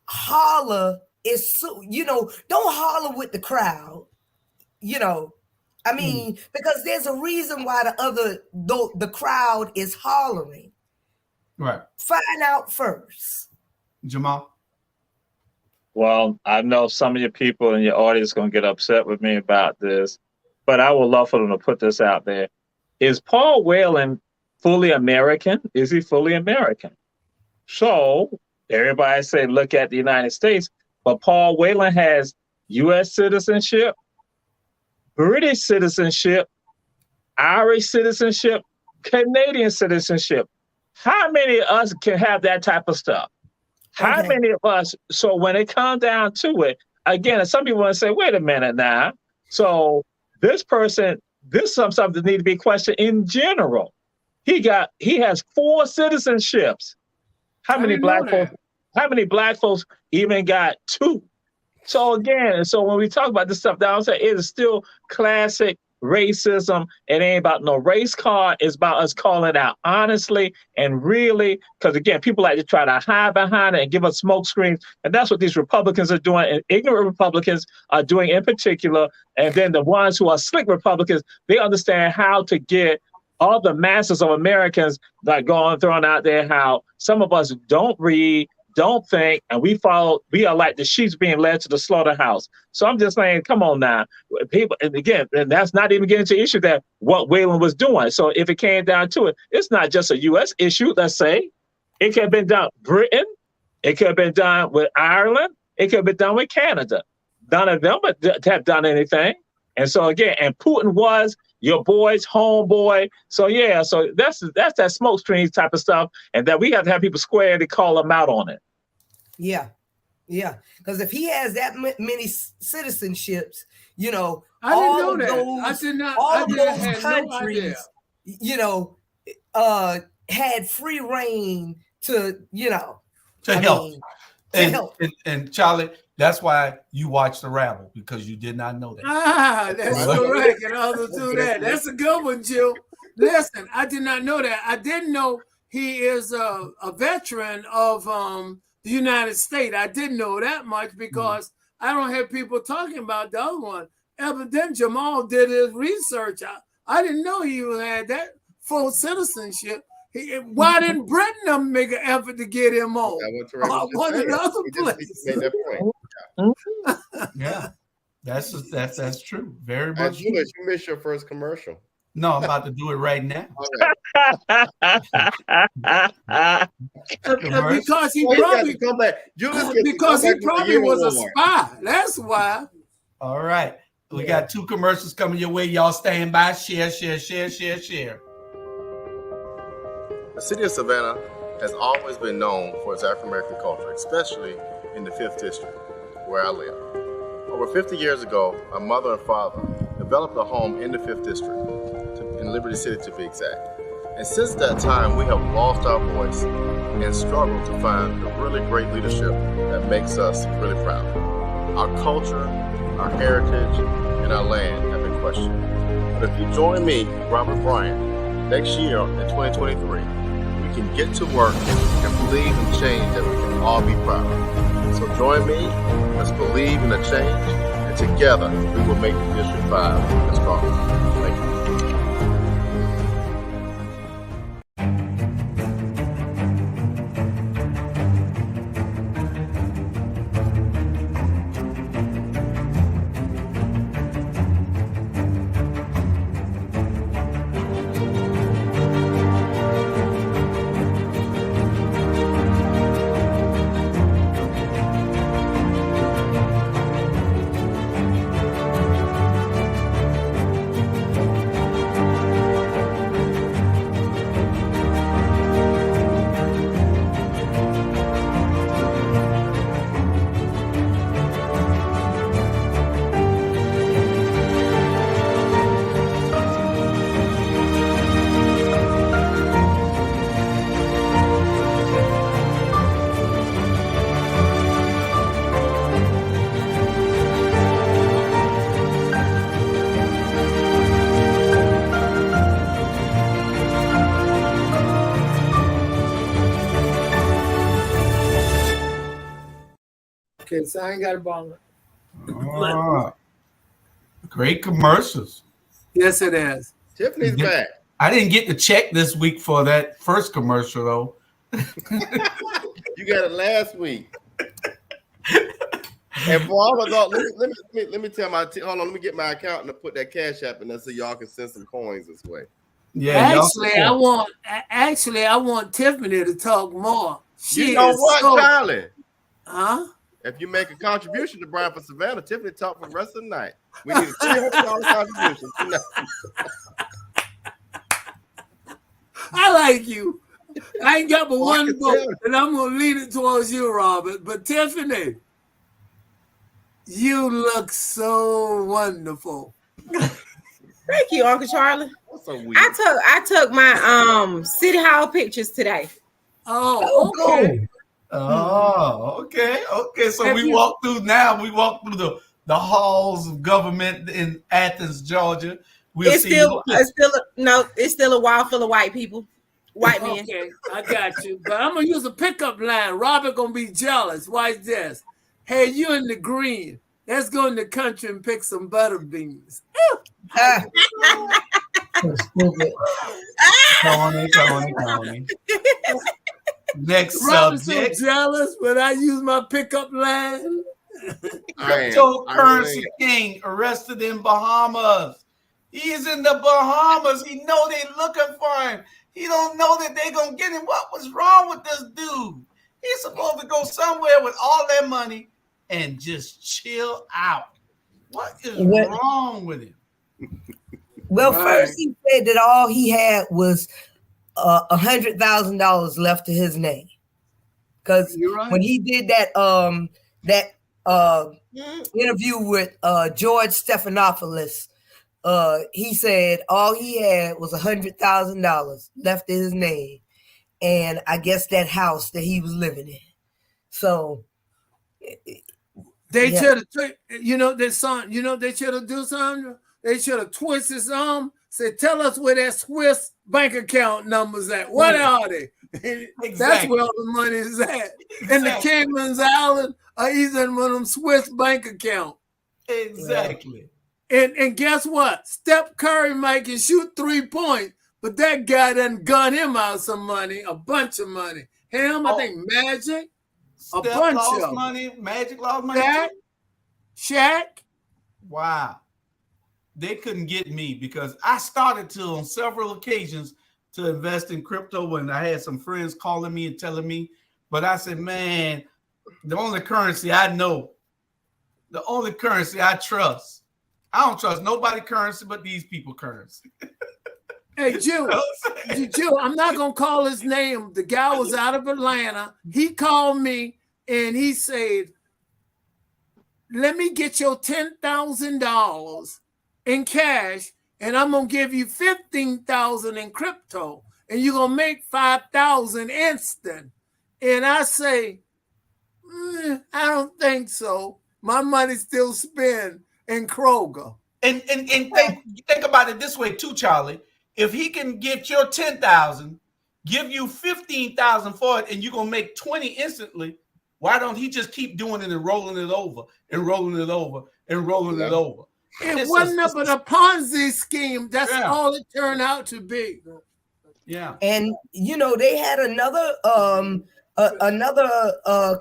holler. Don't holler with the crowd. You know, I mean, because there's a reason why the crowd is hollering. Right. Find out first. Jamal? Well, I know some of your people in your audience are going to get upset with me about this, but I would love for them to put this out there. Is Paul Whelan fully American? Is he fully American? So everybody say, look at the United States, but Paul Whelan has U.S. citizenship, British citizenship, Irish citizenship, Canadian citizenship. How many of us can have that type of stuff? How many of us? So when it comes down to it, again, some people want to say, wait a minute now. So this person, this is something that needs to be questioned in general. He has 4 citizenships. How many black folks even got 2? So again, when we talk about this stuff, I would say it is still classic racism. It ain't about no race card. It's about us calling out honestly and really, because again, people like to try to hide behind it and give us smoke screens. And that's what these Republicans are doing, and ignorant Republicans are doing in particular. And then the ones who are slick Republicans, they understand how to get all the masses of Americans that throwing out there how some of us don't read, don't think, and we are like the sheep being led to the slaughterhouse. So I'm just saying, come on now. People, and again, and that's not even getting to the issue that what Whelan was doing. So if it came down to it, it's not just a U.S. issue, let's say. It could have been done with Britain. It could have been done with Ireland. It could have been done with Canada. None of them have done anything. And so again, and Putin was your boy's homeboy. So yeah, so that's that smoke screen type of stuff. And that we have to have people square to call them out on it. Yeah. Because if he has that many citizenships, you know, I didn't know that. I did not. All of those countries, you know, had free reign to, you know, to help. And Charlie, that's why you watch the Rabble, because you did not know that. That's correct. And others do that. That's a good one, Jill. Listen, I did not know that. I didn't know he is a veteran of the United States. I didn't know that much because I don't have people talking about the other one. Evidently, Jamal did his research. I didn't know he had that full citizenship. Why didn't Brittnay make an effort to get him on? One of the other places. Yeah, that's true. Very much. You missed your first commercial. No, I'm about to do it right now. Because he probably come back. Because he probably was a spy. That's why. All right. We got 2 commercials coming your way. Y'all stand by. Share. The city of Savannah has always been known for its African American culture, especially in the 5th District, where I live. Over 50 years ago, my mother and father developed a home in the 5th District, in Liberty City to be exact. And since that time, we have lost our voice and struggled to find the really great leadership that makes us really proud. Our culture, our heritage, and our land have been questioned. But if you join me, Robert Bryant, next year in 2023, we can get to work and believe in change that we can all be proud of. So join me, let's believe in a change, and together we will make the District 5 stronger. Thank you. Okay, so I ain't got a ball. Great commercials. Yes, it is. Tiffany's back. I didn't get the check this week for that first commercial, though. You got it last week. And for all of those, let me tell hold on, let me get my accountant to put that cash app in there so y'all can send some coins this way. Yeah, actually, I want Tiffany to talk more. You know what, Charlie? Huh? If you make a contribution to Brian for Savannah, Tiffany talk for the rest of the night. We need a $300 contribution tonight. I like you. I ain't got but one book, and I'm gonna lead it towards you, Robert. But Tiffany, you look so wonderful. Thank you, Uncle Charlie. So weird. I took my City Hall pictures today. Oh, okay. Oh, okay. So we walk through the halls of government in Athens, Georgia. It's still a wall full of white people, white men. Okay, I got you. But I'm gonna use a pickup line. Robert gonna be jealous. Watch this. Hey, you in the green. Let's go in the country and pick some butter beans. Tony. Next Robert's subject. so jealous when I use my pickup line. Cryptocurrency king arrested in Bahamas. He's in the Bahamas. He know they looking for him. He don't know that they gonna get him. What was wrong with this dude? He's supposed to go somewhere with all that money and just chill out. What is wrong with him? Well, first he said that all he had was $100,000 left to his name, because when he did that interview with George Stephanopoulos, he said all he had was $100,000 left to his name, and I guess that house that he was living in. So they should have, that song. They should have do something. They should have twisted his arm. Said, tell us where that Swiss bank account numbers at. What are they? Exactly. That's where all the money is at. Exactly. And the Cayman Islands are either in one of them Swiss bank accounts. Exactly. And guess what? Steph Curry might can shoot 3 points, but that guy done got him out some money, a bunch of money. I think Magic, Steph a bunch lost of money. Magic lost money. Shaq. Wow. They couldn't get me because I started to, on several occasions, to invest in crypto when I had some friends calling me and telling me. But I said, man, the only currency I know, the only currency I trust, I don't trust nobody currency but these people currency. Hey, Jew, I'm not going to call his name. The guy was out of Atlanta. He called me and he said, let me get your $10,000 in cash and I'm going to give you $15,000 in crypto and you're going to make $5,000 instant. And I say, I don't think so. My money's still spent in Kroger. And think about it this way too, Charlie. If he can get your 10,000, give you 15,000 for it, and you're gonna make 20 instantly, why don't he just keep doing it and rolling it over and rolling it over and rolling it over? It wasn't but a Ponzi scheme. That's all it turned out to be. Yeah. And they had another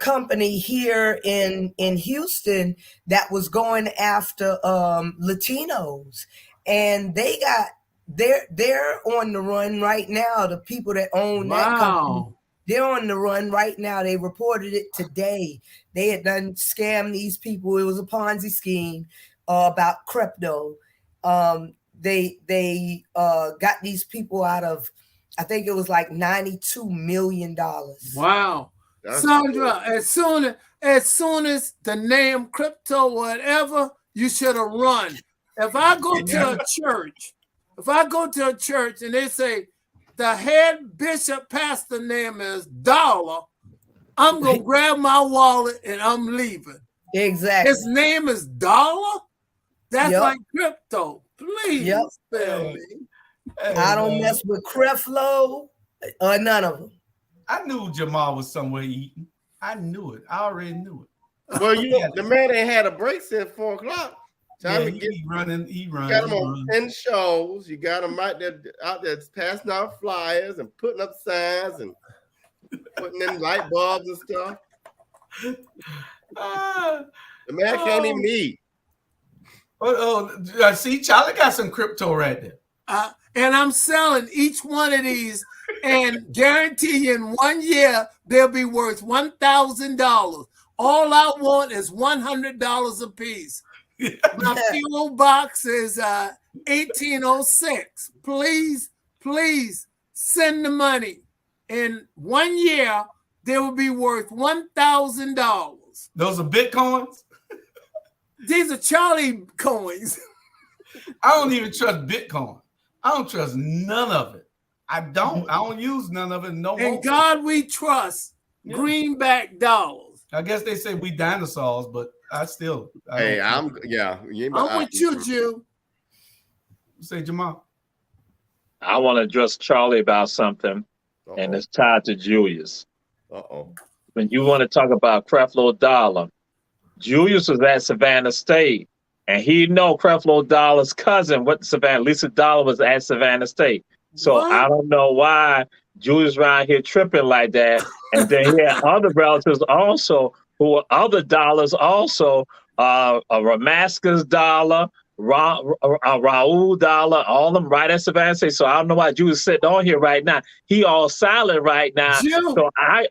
company here in Houston that was going after Latinos, and they're on the run right now. The people that own that company, they're on the run right now. They reported it today. They had done scam these people. It was a Ponzi scheme about crypto. They got these people out of, I think it was like $92 million. Wow. That's Sandra, cool. as soon as the name crypto, whatever, you should have run. If I go to a church and they say the head bishop pastor name is Dollar, I'm going to grab my wallet and I'm leaving. Exactly. His name is Dollar? That's like crypto. Please spell me. I don't mess with Creflo or none of them. I knew Jamal was somewhere eating. I knew it. I already knew it. Well, the man ain't had a break since 4 o'clock. He running. You got him on 10 shows. You got him out there passing out flyers and putting up signs and putting in light bulbs and stuff. The man can't even eat. See, Charlie got some crypto right there. And I'm selling each one of these and guarantee in 1 year they'll be worth $1,000. All I want is $100 a piece. My PO box is 1806. Please send the money. In 1 year, they will be worth $1,000. Those are Bitcoins? These are Charlie coins. I don't even trust Bitcoin. I don't trust none of it. I don't use none of it no more. And God we trust. Yeah. Greenback dollars. I guess they say we dinosaurs, but I'm with you, Jew. Say Jamal. I want to address Charlie about something, and it's tied to Julius. When you want to talk about Creflo Dollar, Julius was at Savannah State. And he know Creflo Dollar's cousin went to Savannah. Lisa Dollar was at Savannah State. So I don't know why Julius around here tripping like that. And then he had other relatives also who were other dollars also. Ramascus Dollar, Raul Dollar, all of them right at Savannah State. So I don't know why Julius sitting on here right now. He all silent right now. So I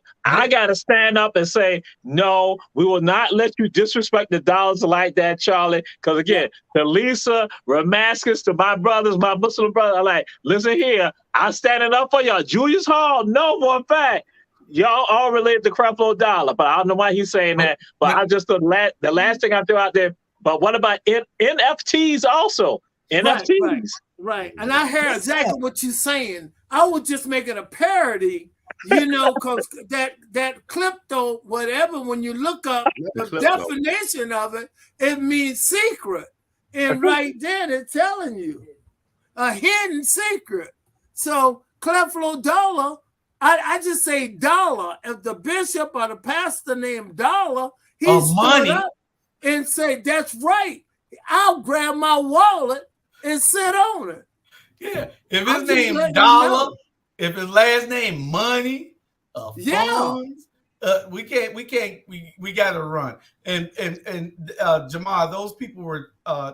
got to stand up and say, no, we will not let you disrespect the dollars like that, Charlie. Because again, to Lisa, Ramascus, to my brothers, my Muslim brothers, I'm like, listen here, I'm standing up for y'all. Julius Hall, no, for a fact. Y'all all related to Creflo Dollar, but I don't know why he's saying that. But I just, the last thing I threw out there, but what about NFTs also? NFTs. Right. And I heard exactly what you're saying. I was just making a parody, because that crypto, whatever, when you look up the definition of it, it means secret. And right there, they're telling you a hidden secret. So Creflo Dollar, I just say Dollar. If the bishop or the pastor named Dollar, he's money. Up and say, that's right. I'll grab my wallet and sit on it. Yeah. If his name Dollar, if his last name Money, Phones, we gotta run. And Jamal, those people were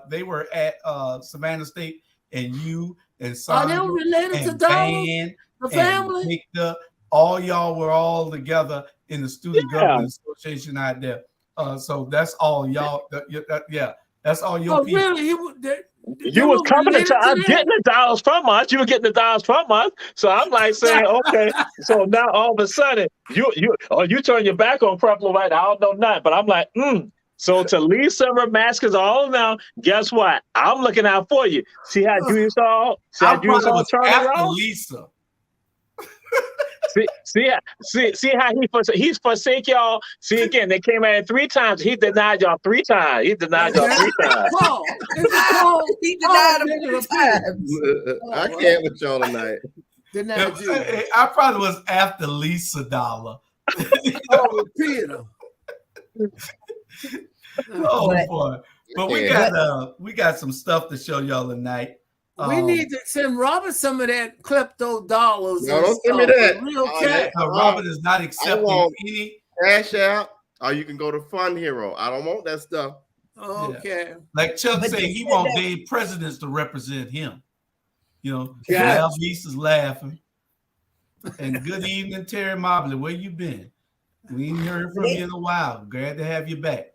they were at Savannah State, and you and Sandra, they were related to Dollar, the family. Victor, all y'all were all together in the Student Government Association out there. So that's all y'all. That's all your people. Really? You was coming to us, getting the dollars from us. You were getting the dollars from us. So I'm like saying, okay. So now all of a sudden, you turn your back on Creflo, right? I don't know nothing, but I'm like, So to Lisa Ramaskas, all of them, guess what? I'm looking out for you. See how you saw? See how you saw turn around? Lisa. See how he's forsake y'all. See again, they came at it 3 times. He denied y'all 3 times. He denied y'all 3 times. He denied him 3 times. I can't with y'all tonight. I probably was after Lisa Dollar. Peter. Boy. But we got some stuff to show y'all tonight. We need to send Robert some of that klepto dollars. No, don't send me that. Real cash. Robert is not accepting any cash out, or you can go to Fund Hero. I don't want that stuff. Okay. Yeah. Like Chuck said, he wants the presidents to represent him. Yeah. Lisa's laughing. And good evening, Terry Mobley. Where you been? We ain't heard from you in a while. Glad to have you back.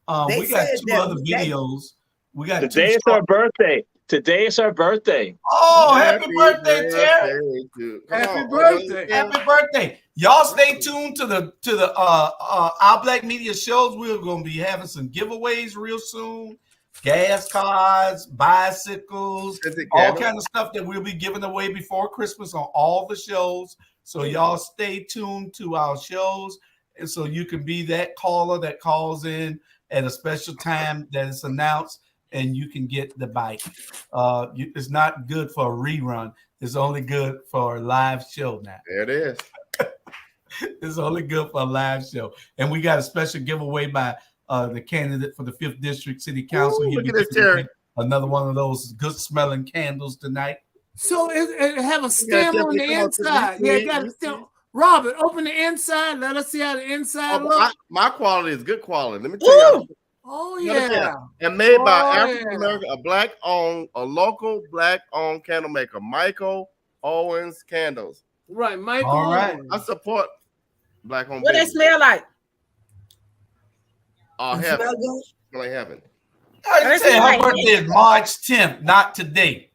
We got 2 other videos. We got Today is her birthday. Today is her birthday. Oh, happy birthday, Terry! Happy birthday! Happy birthday! Y'all stay tuned to the Our Black Media shows. We're gonna be having some giveaways real soon. Gas cards, bicycles, all kind of stuff that we'll be giving away before Christmas on all the shows. So y'all stay tuned to our shows, and so you can be that caller that calls in at a special time that is announced, and you can get the bike. It's not good for a rerun. It's only good for a live show now. There it is. It's only good for a live show. And we got a special giveaway by the candidate for the 5th District City Council. Ooh, look at this, Terry. Another one of those good smelling candles tonight. So it have a stem on the inside. Yeah, it got a stem. Robert, open the inside. Let us see how the inside looks. My quality is good quality. Let me tell you. Oh yeah, and made by African American, a local black-owned candle maker, Michael Owens Candles. Right, Michael. All right, I support black-owned. What they smell like? Heaven. Smell like heaven. I say her birthday is March 10th, not today.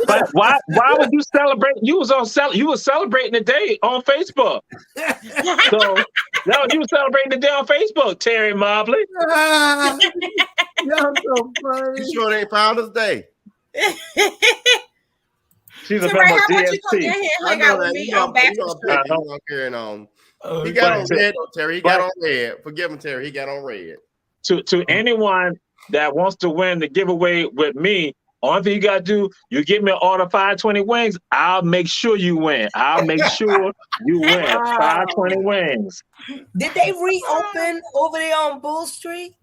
But why would you celebrate? You was celebrating the day on Facebook. So no, you were celebrating the day on Facebook, Terry Mobley. You're so funny. You sure it ain't Founders Day? She's a Terry, how member of about you come down here and hang out with me on Back to the Street? He got on red, Terry. He got on red. Forgive him, Terry. He got on red. To anyone that wants to win the giveaway with me, only thing you gotta do, you give me an order 520 wings, I'll make sure you win. I'll make sure you win 520 wings. Did they reopen over there on Bull Street?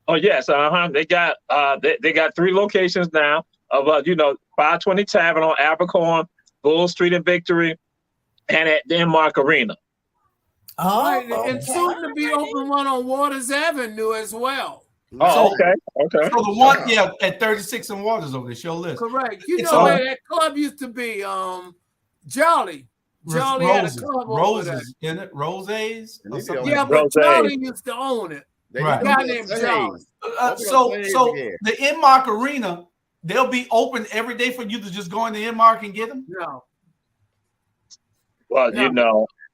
Oh yes, They got they got 3 locations now of 520 Tavern on Abercorn, Bull Street and Victory, and at the Inmark Arena. And soon to be open one on Waters Avenue as well. Oh, okay. So the one, at 36 and Waters over there, show list. Correct. You know where that club used to be, Jolly. Jolly had a club over there. In it, Roses. Yeah, but Jolly used to own it. Right. A guy named Jolly. So the Inmark Arena, they'll be open every day for you to just go in the Inmark and get them? No. Well,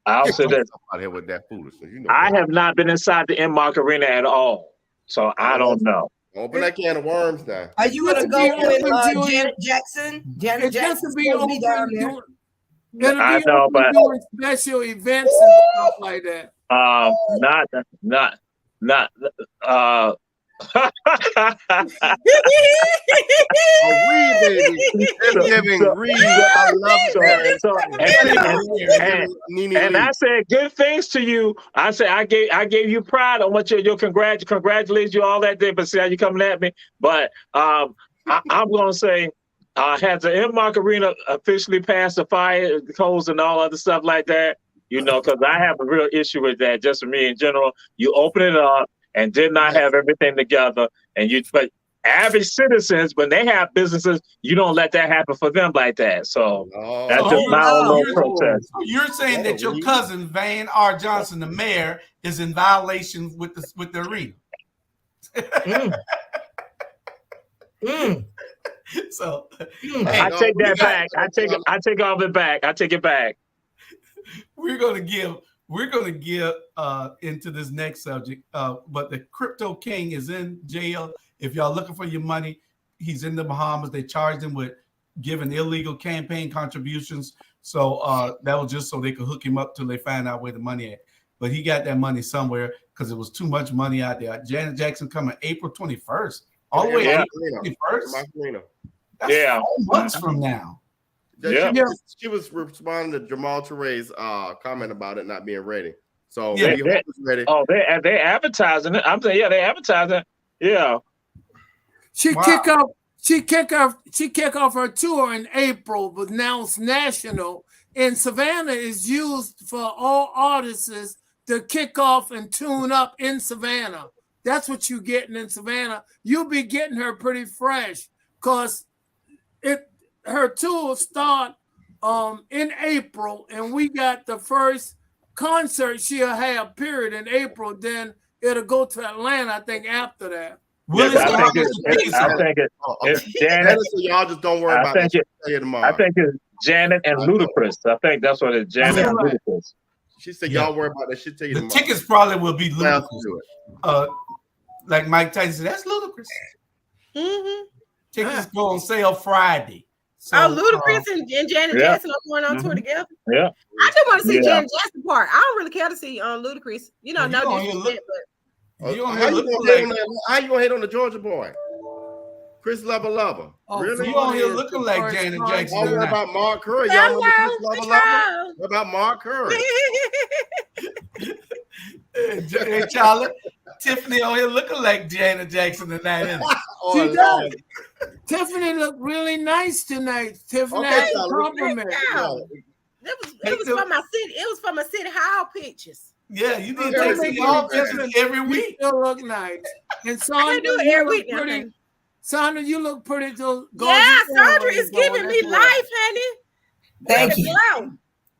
I'll say that here with that foolishness. I have not been inside the Inmark Arena at all, so I don't know. Open that can of worms now. Are you gonna go with Janet Jackson? Janet Jackson's gonna be down there. I know, but doing special events and stuff like that. Reed, baby. Giving Reed. I love and I said good things to you. I said I gave you pride on what your congratulations you all that day. But see how you coming at me. But I'm gonna say. Has the Inmark Arena officially passed the fire codes and all other stuff like that? Because I have a real issue with that. Just for me in general, you open it up and did not have everything together, but average citizens, when they have businesses, you don't let that happen for them like that. So that's just my own little protest. You're saying that your cousin Van R. Johnson, the mayor, is in violation with the arena. So I take that back. I take all of it back. I take it back. we're gonna give into this next subject. But the crypto king is in jail. If y'all looking for your money, he's in the Bahamas. They charged him with giving illegal campaign contributions. So that was just so they could hook him up till they find out where the money at. But he got that money somewhere because it was too much money out there. Janet Jackson coming April 21st. All the way to April 21st. That's 4 months from now. She was responding to Jamal Touré's comment about it not being ready. So ready. Oh, they advertising it. I'm saying, they advertising it. Yeah. She kick off her tour in April, but now it's national. And Savannah is used for all artists to kick off and tune up in Savannah. That's what you're getting in Savannah. You'll be getting her pretty fresh because her tour start in April, and we got the first concert she'll have period in April. Then it'll go to Atlanta, I think, after that. I think it's Janet. So y'all just don't worry about it. I think it's Janet and Ludacris. I think that's what it's Janet and Ludacris. She said, y'all worry about that. She'll tell you the tickets probably will be Ludacris. Like Mike Tyson said, that's Ludacris. Mm-hmm. Tickets go on sale Friday. So, Ludacris and Janet Jackson are going on tour together. Yeah. I just want to see Janet Jackson part. I don't really care to see Ludacris. No disrespect, but how you gonna hate on the Georgia boy? Chris Lover. Really? You on here looking like Janet Jackson. What about Mark Curry? Y'all remember Chris Lover? What about Mark Curry? Hey, Charlie, Tiffany on here looking like Janet Jackson tonight. She does. Tiffany looked really nice tonight. Tiffany, compliment. It was for my city. It was for my city hall pictures. Yeah, you need to take all pictures every week. You still look nice. And Sandra, do it every week. Sandra, you look pretty. Sandra is giving me life, honey. Thank you.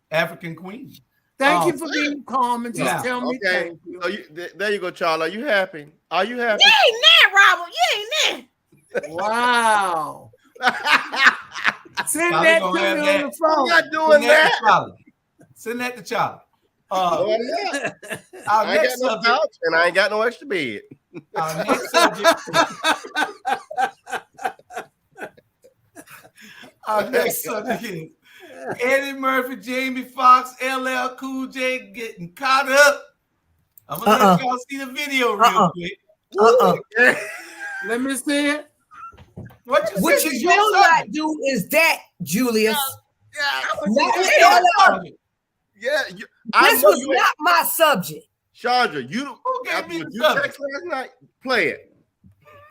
African queen. Thank you for being calm and just tell me thank you. So there you go, Charlie. Are you happy? Are you happy? You ain't there, Robert. You ain't there. Wow. Send that to me on the phone. I'm not doing that. Send that to Charlie. I ain't got no couch and I ain't got no extra bed. Our next subject. Our next subject is Eddie Murphy, Jamie Foxx, LL Cool J getting caught up. I'm gonna let y'all see the video real quick. Let me see it. What you will not do is that, Julius. This was not my subject. Chandra, you text last night? Play it.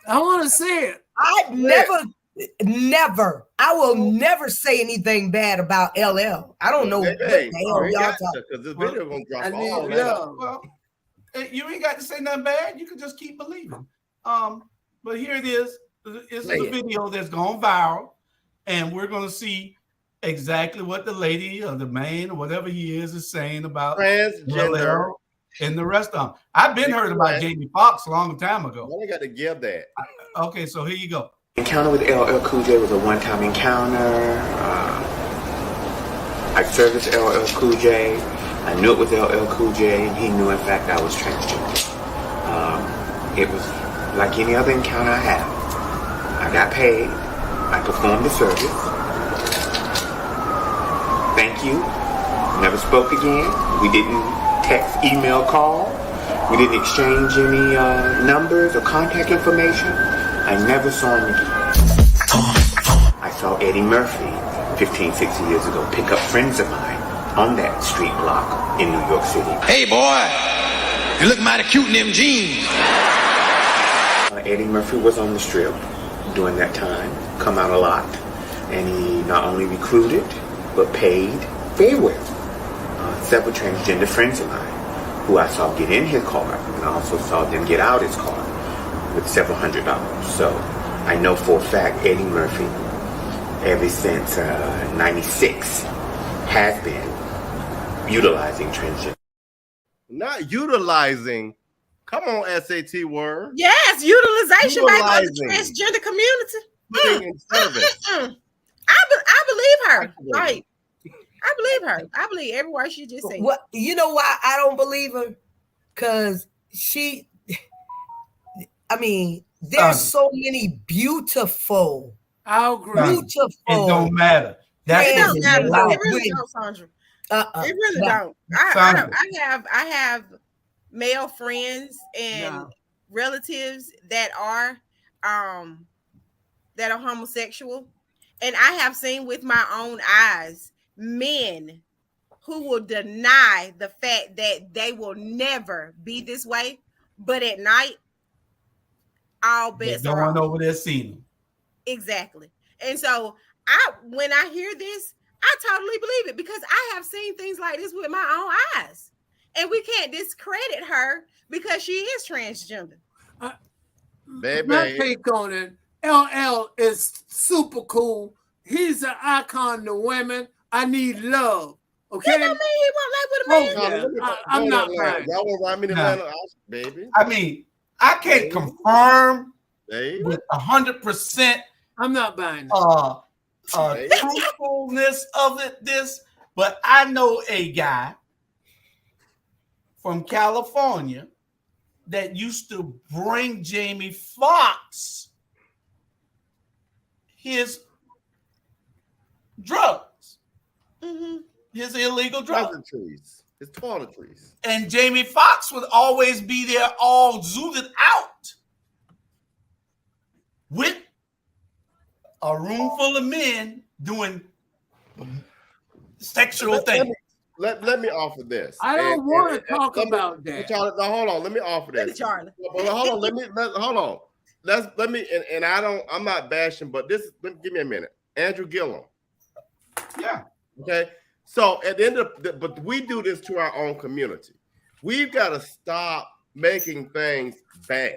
I want to see it. I will never say anything bad about LL. I don't know what the hell y'all talking. Because this video gonna drop all that. Well, you ain't got to say nothing bad. You can just keep believing. But here it is. This is a video that's gone viral, and we're gonna see exactly what the lady or the man or whatever he is saying about transgender and the rest of them. I've been heard about Jamie Foxx a long time ago. Well, I got to give that. Okay, so here you go. Encounter with LL Cool J was a one-time encounter. I serviced LL Cool J. I knew it was LL Cool J, and he knew, in fact, I was transgender. It was like any other encounter I had. I got paid. I performed the service. Thank you. Never spoke again. We didn't text, email, call. We didn't exchange any numbers or contact information. I never saw him again. I saw Eddie Murphy 15, 16 years ago pick up friends of mine on that street block in New York City. Hey boy, you look mighty cute in them jeans. Eddie Murphy was on the strip during that time, come out a lot. And he not only recruited, but paid very well. Several transgender friends of mine who I saw get in his car, and I also saw them get out his car with several $100s. So I know for a fact Eddie Murphy, ever since 96, has been utilizing transgender. Not utilizing. Come on, SAT word. Yes, utilization by the transgender community. putting in service. I believe her. Like, I believe her. I believe every word she just said. What, you know why I don't believe her? Because there's so many beautiful. I agree. Beautiful. It don't matter. It don't matter. It really don't, Sandra. It really don't. I have male friends and relatives that are homosexual, and I have seen with my own eyes men who will deny the fact that they will never be this way, but at night all bets are going over there seeing them. Exactly. And so when I hear this, I totally believe it, because I have seen things like this with my own eyes. And we can't discredit her because she is transgender. Baby. My take on it, LL is super cool. He's an icon to women. I need love. Okay? That don't mean he won't lay with a man. I'm not buying. Y'all want to ride me to Atlanta, baby? I mean, I can't confirm with 100%. I'm not buying truthfulness of this, but I know a guy from California that used to bring Jamie Foxx his drugs, his illegal drugs, his toiletries, and Jamie Foxx would always be there, all zooted out, with a room full of men doing sexual things. Let me offer this. I don't want to talk about that. Charlie, now, hold on. Let me offer this. Charlie. Hold on. Hold on. Let me. And I'm not bashing, but this. Give me a minute. Andrew Gillum. Yeah. Okay. So at the end of but we do this to our own community. We've got to stop making things bad.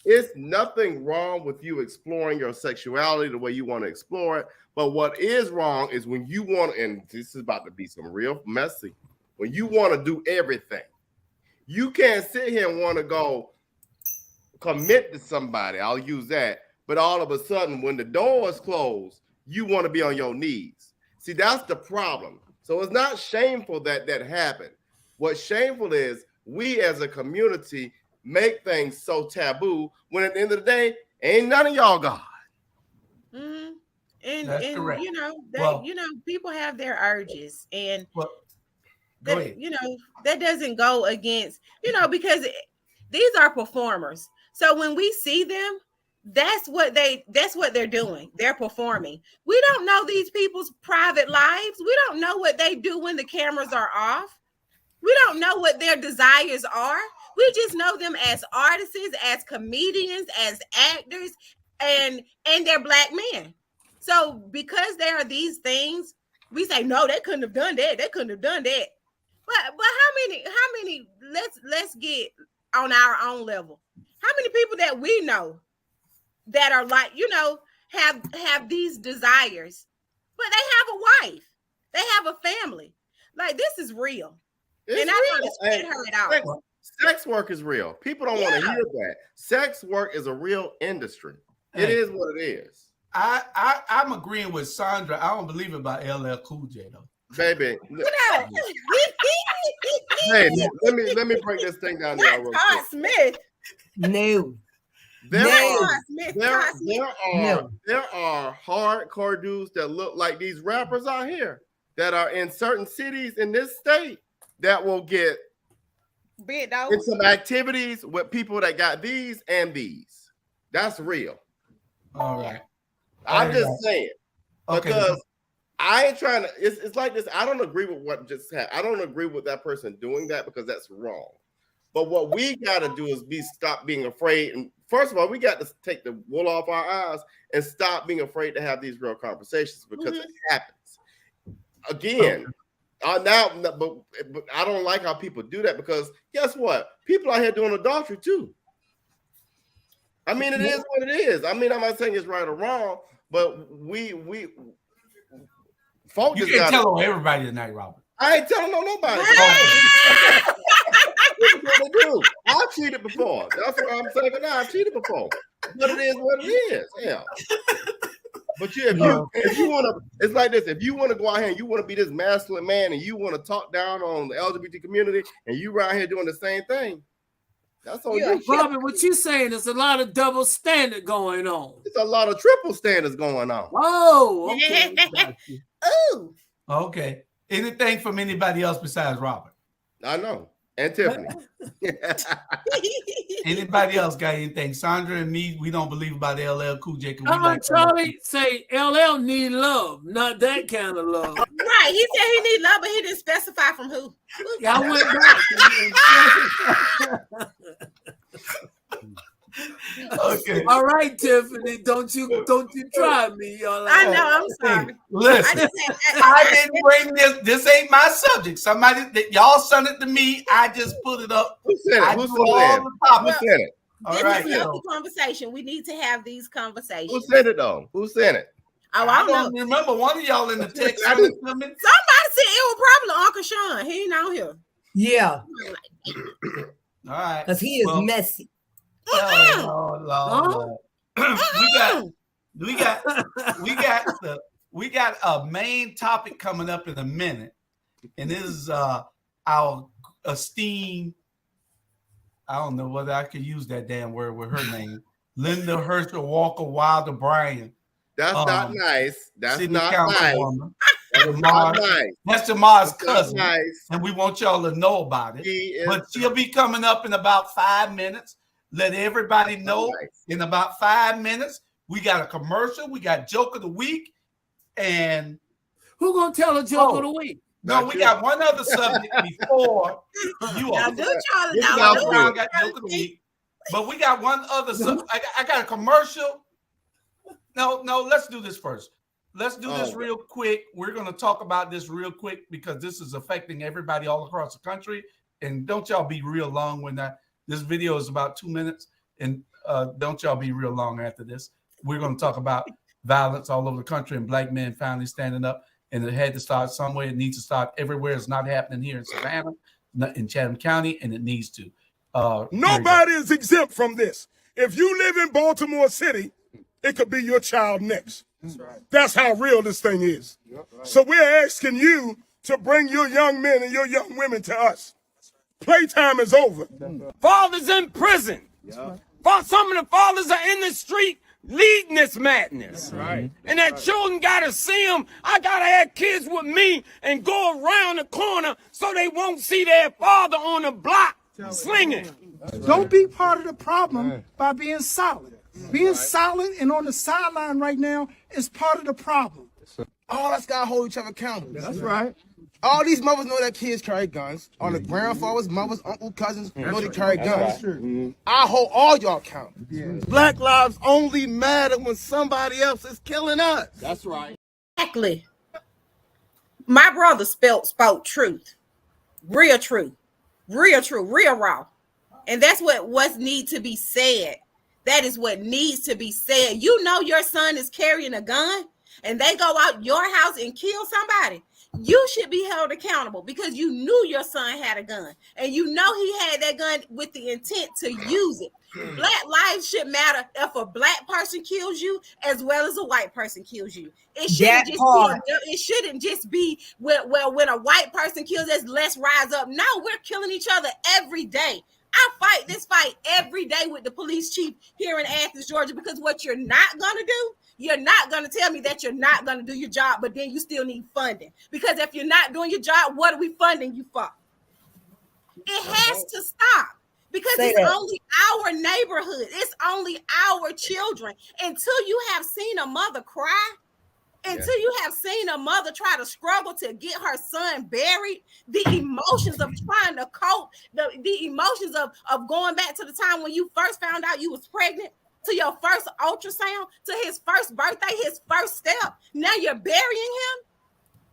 It's nothing wrong with you exploring your sexuality the way you want to explore it. But what is wrong is when you want, and this is about to be some real messy, when you want to do everything. You can't sit here and want to go commit to somebody. I'll use that. But all of a sudden, when the door is closed, you want to be on your knees. See, that's the problem. So it's not shameful that happened. What's shameful is we as a community make things so taboo when at the end of the day, ain't none of y'all God. Mm-hmm. And correct. you know, people have their urges, and that doesn't go against, because these are performers. So when we see them, that's what they're doing. They're performing. We don't know these people's private lives. We don't know what they do when the cameras are off. We don't know what their desires are. We just know them as artists, as comedians, as actors, and they're black men. So because there are these things, we say, no, they couldn't have done that. They couldn't have done that. But how many, let's get on our own level. How many people that we know that are like, have these desires, but they have a wife, they have a family. Like, this is real. It's and I want to spread her it out. Sex work is real. People don't want to hear that. Sex work is a real industry. It is what it is. I'm agreeing with Sandra. I don't believe it about LL Cool J though. Baby. Hey, let me break this thing down there. Todd Smith. No. There are hardcore dudes that look like these rappers out here that are in certain cities in this state that will get in some activities with people that got these and these. That's real. All right. I'm just saying. Because I ain't trying to, it's like this. I don't agree with what just happened. I don't agree with that person doing that because that's wrong. But what we got to do is stop being afraid. And first of all, we got to take the wool off our eyes and stop being afraid to have these real conversations because it happens. Again, but I don't like how people do that because guess what? People out here doing adultery too. I mean, it is what it is. I mean, I'm not saying it's right or wrong, but folks you can't tell on everybody tonight, Robert. I ain't telling on nobody. I cheated before. That's what I'm saying. I've cheated before. But it is what it is. Yeah. But if you want to, it's like this. If you want to go out here and you want to be this masculine man and you want to talk down on the LGBT community and you right here doing the same thing, that's on you. Robin, what you saying? There's a lot of double standard going on. It's a lot of triple standards going on. Oh, okay. Ooh. Okay. Anything from anybody else besides Robert? I know. And Tiffany. Anybody else got anything? Sandra and me, we don't believe about LL Cool J. Charlie say LL need love, not that kind of love. Right. He said he need love, but he didn't specify from who. I went back. Okay. All right, Tiffany. Don't you try me, y'all. I know. I'm sorry. Hey, listen, I didn't bring this. This ain't my subject. Somebody that y'all sent it to me. I just put it up. Who said it? Who said it? All right. This is a conversation. We need to have these conversations. Who said it though? Who said it? Oh, I don't remember. One of y'all in the text. Somebody said it was probably Uncle Sean. He ain't out here. Yeah. All right. Because he is messy. Oh, Lord. We got a main topic coming up in a minute, and this is our esteemed. I don't know whether I could use that damn word with her name, Linda Herschel Walker Wilder Bryan. That's not nice. That's not nice. That's not nice. That's Jamar's cousin, and we want y'all to know about it. But she'll be coming up in about 5 minutes. Let everybody know in about 5 minutes. We got a commercial. We got joke of the week, and who gonna tell a joke of the week? No, we got one other subject before you all. Got joke of the week, but we got one other subject. I got a commercial. No, let's do this first. Let's do this real quick. We're going to talk about this real quick because this is affecting everybody all across the country. And don't y'all be real long when this video is about 2 minutes. And don't y'all be real long after this. We're going to talk about violence all over the country and black men finally standing up. And it had to start somewhere. It needs to start everywhere. It's not happening here in Savannah, not in Chatham County, and it needs to. Nobody is exempt from this. If you live in Baltimore City, it could be your child next. That's right. That's how real this thing is. Yep, right. So we're asking you to bring your young men and your young women to us. Playtime is over. Fathers in prison. Yep. Some of the fathers are in the street leading this madness. Right. And that children got to see them. I got to have kids with me and go around the corner so they won't see their father on the block slinging. Don't be part of the problem by being solid. Being solid and on the sideline right now is part of the problem. All us gotta hold each other accountable. That's right. All these mothers know that kids carry guns. All the grandfathers, mothers, uncles, cousins know they carry guns. I hold all y'all accountable. Black lives only matter when somebody else is killing us. That's right. Exactly. My brother spoke truth. Real truth. Real true. Real raw. And that's what needs to be said. That is what needs to be said. You know your son is carrying a gun and they go out your house and kill somebody. You should be held accountable because you knew your son had a gun and you know he had that gun with the intent to use it. Black lives should matter if a black person kills you as well as a white person kills you. It shouldn't just be when a white person kills us, let's rise up. No, we're killing each other every day. I fight this fight every day with the police chief here in Athens, Georgia, because what you're not going to do, you're not going to tell me that you're not going to do your job, but then you still need funding. Because if you're not doing your job, what are we funding you for? It has to stop because it's only our neighborhood. It's only our children. Until you have seen a mother cry, until you have seen a mother try to struggle to get her son buried, the emotions of trying to cope, the emotions of going back to the time when you first found out you was pregnant, to your first ultrasound, to his first birthday, his first step. Now you're burying him.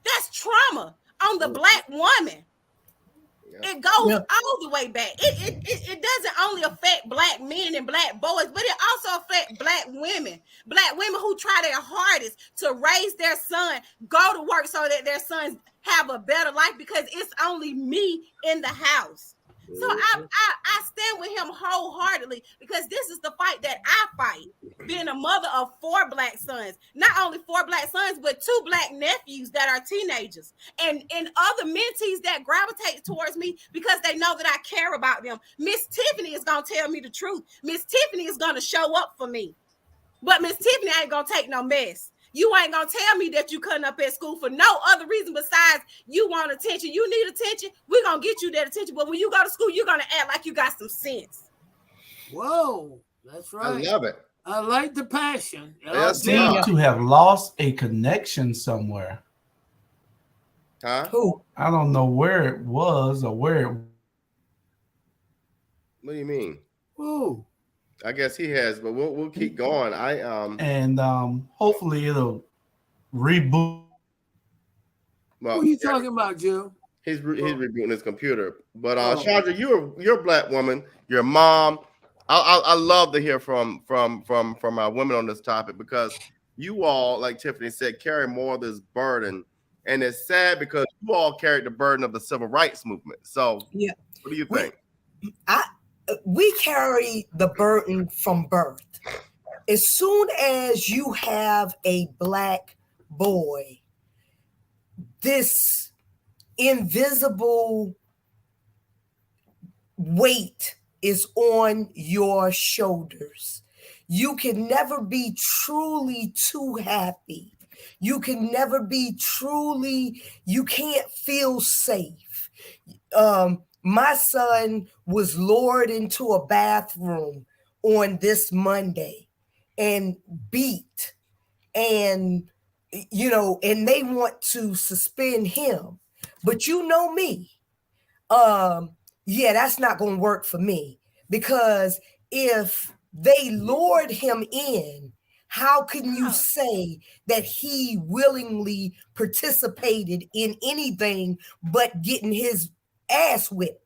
That's trauma on the black woman. It goes all the way back. It doesn't only affect black men and black boys, but it also affects black women who try their hardest to raise their son, go to work so that their sons have a better life because it's only me in the house. So I stand with him wholeheartedly because this is the fight that I fight. Being a mother of 4 black sons, not only 4 black sons, but 2 black nephews that are teenagers, and other mentees that gravitate towards me because they know that I care about them. Miss Tiffany is gonna tell me the truth. Miss Tiffany is gonna show up for me, but Miss Tiffany ain't gonna take no mess. You ain't gonna tell me that you cutting up at school for no other reason besides you want attention. You need attention. We're gonna get you that attention. But when you go to school, you're gonna act like you got some sense. Whoa, that's right. I love it. I like the passion. Yes, seem to have lost a connection somewhere. Huh? Who? I don't know where it was or where it. What do you mean? Who? I guess he has, but we'll keep going. And hopefully it'll reboot. Well, Who are you talking about, Joe? He's rebooting his computer. But Chandra, you're a black woman. You're a mom. I love to hear from our women on this topic because you all, like Tiffany said, carry more of this burden, and it's sad because you all carried the burden of the civil rights movement. So, yeah, what do you think? We carry the burden from birth. As soon as you have a black boy, this invisible weight is on your shoulders. You can never be truly too happy. You can never be truly, you can't feel safe. My son was lured into a bathroom on this Monday and beat, and and they want to suspend him. But you know me. Yeah, that's not going to work for me, because if they lured him in, how can you say that he willingly participated in anything but getting his ass whipped?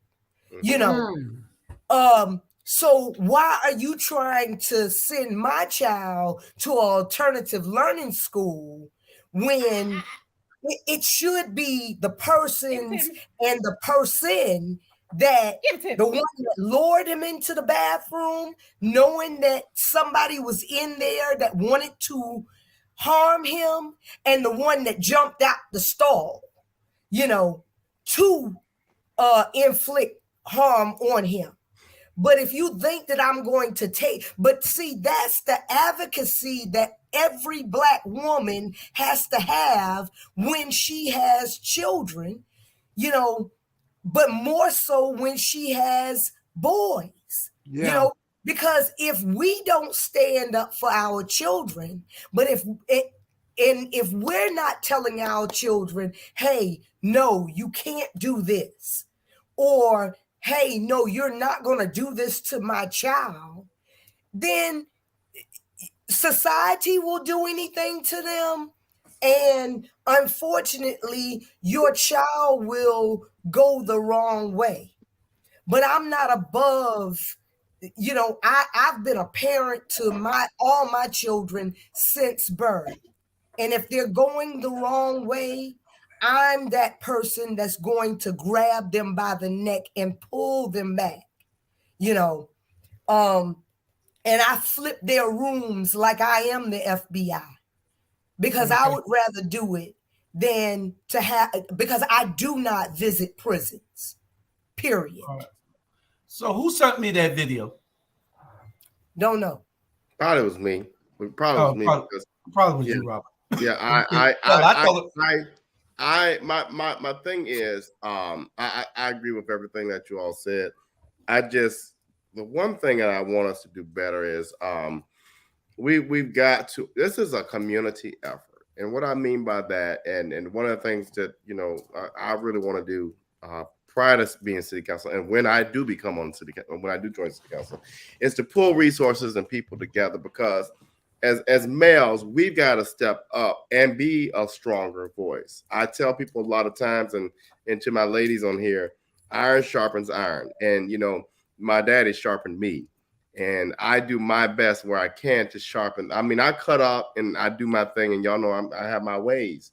So why are you trying to send my child to an alternative learning school when it should be the persons and the person that the one that lured him into the bathroom, knowing that somebody was in there that wanted to harm him, and the one that jumped out the stall, to inflict harm on him. But if you think that I'm going to see, that's the advocacy that every black woman has to have when she has children, but more so when she has boys, because if we don't stand up for our children, but if we're not telling our children, hey, no, you can't do this, or hey, no, you're not going to do this to my child, then society will do anything to them. And unfortunately, your child will go the wrong way. But I'm not above, I've been a parent to all my children since birth. And if they're going the wrong way, I'm that person that's going to grab them by the neck and pull them back, and I flip their rooms like I am the FBI, because I would rather do it than to because I do not visit prisons, period. Right. So who sent me that video? Don't know. Probably was me. Probably was me. Probably was you, Robert. Yeah, my thing is, I agree with everything that you all said. The one thing that I want us to do better is, we've got to. This is a community effort, and what I mean by that, and one of the things that I really want to do prior to being city council, and when I do become on city council, when I do join city council, is to pull resources and people together, because as males, we've got to step up and be a stronger voice. I tell people a lot of times, and to my ladies on here, iron sharpens iron. And, my daddy sharpened me. And I do my best where I can to sharpen. I mean, I cut up and I do my thing, and y'all know I have my ways.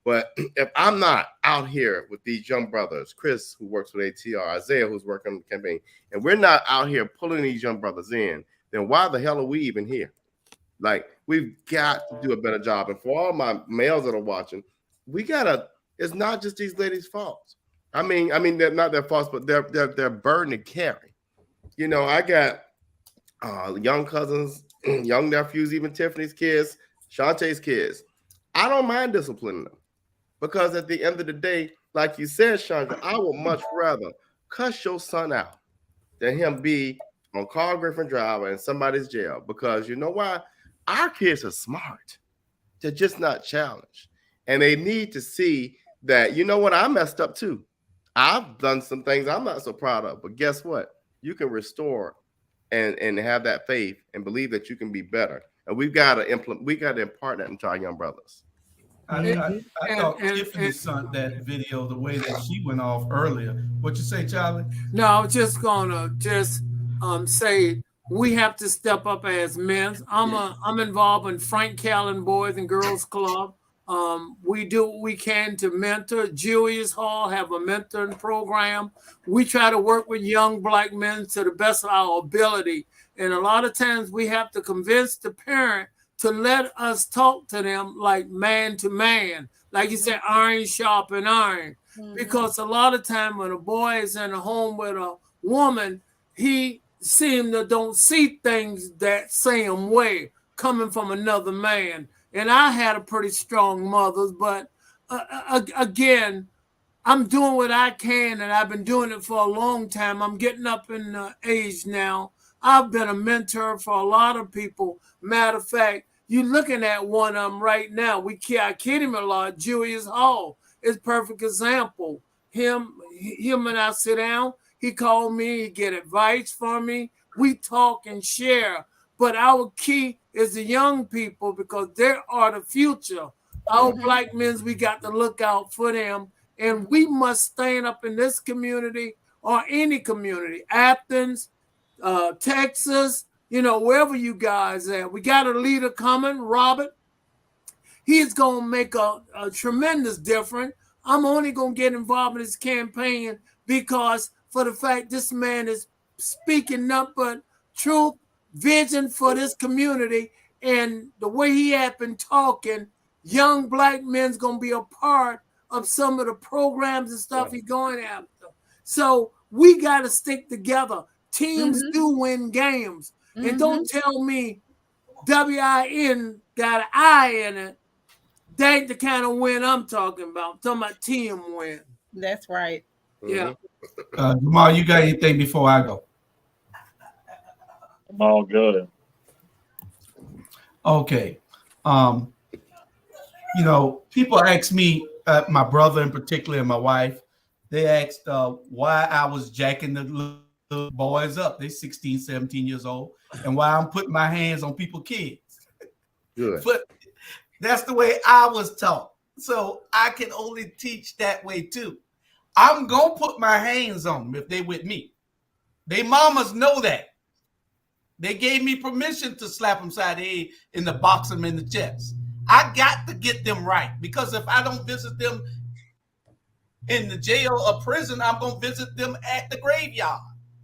But if I'm not out here with these young brothers, Chris, who works with ATR, Isaiah, who's working on the campaign, and we're not out here pulling these young brothers in, then why the hell are we even here? Like, we've got to do a better job. And for all my males that are watching, it's not just these ladies' faults. I mean, they're not their faults, but they're burden to carry. You know, I got young cousins, young nephews, even Tiffany's kids, Shantae's kids. I don't mind disciplining them because at the end of the day, like you said, Shanta, I would much rather cuss your son out than him be on Carl Griffin Drive or in somebody's jail, because you know why? Our kids are smart. They're just not challenged. And they need to see that, you know what, I messed up too. I've done some things I'm not so proud of, but guess what? You can restore and have that faith and believe that you can be better. And we've got to impart that into our young brothers. I thought Tiffany sent that video the way that she went off earlier. What you say, Charlie? No, I was just gonna say we have to step up as men. I'm involved in Frank Callan Boys and Girls Club. We do what we can to mentor. Julius Hall have a mentoring program. We try to work with young black men to the best of our ability. And a lot of times we have to convince the parent to let us talk to them like man to man. Like you said, iron sharpen iron. Because a lot of time when a boy is in a home with a woman, he seems to don't see things that same way coming from another man. And I had a pretty strong mother, but again, I'm doing what I can, and I've been doing it for a long time. I'm getting up in age now. I've been a mentor for a lot of people. Matter of fact, you're looking at one of them right now. I kid him a lot. Julius Hall is a perfect example. Him and I sit down. He called me. He get advice from me. We talk and share. But our key is the young people, because they are the future. Our black men, we got to look out for them. And we must stand up in this community or any community, Athens, Texas, wherever you guys at. We got a leader coming, Robert. He's going to make a tremendous difference. I'm only going to get involved in this campaign because for the fact this man is speaking nothing but truth, vision for this community, and the way he had been talking, young black men's going to be a part of some of the programs and stuff he's going after. So we got to stick together. Teams do win games. And don't tell me WIN got an I in it. That ain't the kind of win I'm talking about. I'm talking about team win. That's right. Yeah. Jamal, you got anything before I go? I'm all good. Okay. People ask me, my brother in particular and my wife, they asked why I was jacking the little boys up. They're 16, 17 years old. And why I'm putting my hands on people's kids. Good. But that's the way I was taught. So I can only teach that way too. I'm going to put my hands on them if they with me. They mamas know that. They gave me permission to slap them side the head and to box them in the chest. I got to get them right, because if I don't visit them in the jail or prison, I'm going to visit them at the graveyard.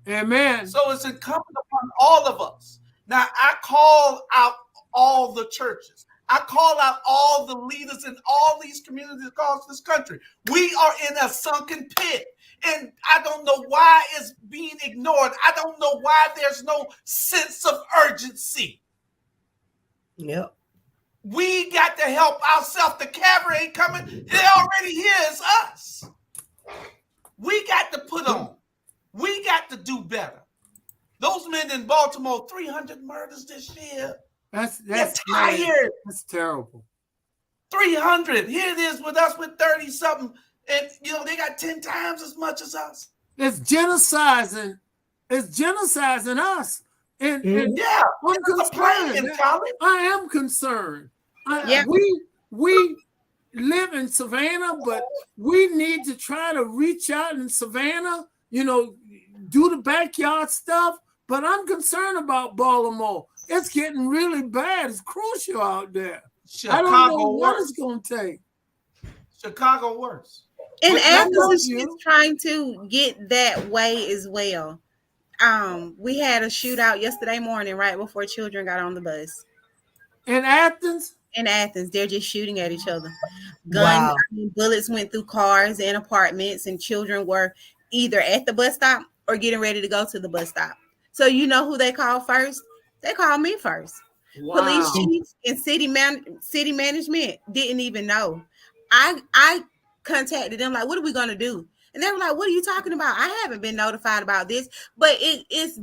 Amen. So it's incumbent upon all of us. Now, I call out all the churches. I call out all the leaders in all these communities across this country. We are in a sunken pit. And I don't know why it's being ignored. I don't know why there's no sense of urgency. Yep. We got to help ourselves. The cavalry ain't coming. They already here. It's us. We got to put on. We got to do better. Those men in Baltimore, 300 murders this year. That's tired. That's terrible. 300. Here it is with us with 30-something. And, they got 10 times as much as us. It's genociding. It's genociding us. And yeah, I'm concerned. I am concerned. We live in Savannah, but we need to try to reach out in Savannah, do the backyard stuff. But I'm concerned about Baltimore. It's getting really bad. It's crucial out there. I don't know what it's going to take. Chicago worse. And But Athens is trying to get that way as well. We had a shootout yesterday morning right before children got on the bus. In Athens? In Athens, they're just shooting at each other. Guns, bullets went through cars and apartments, and children were either at the bus stop or getting ready to go to the bus stop. So you know who they called first? They called me first. Wow. Police chiefs and city management didn't even know. I contacted them like, what are we gonna do? And they were like, what are you talking about? I haven't been notified about this, but it's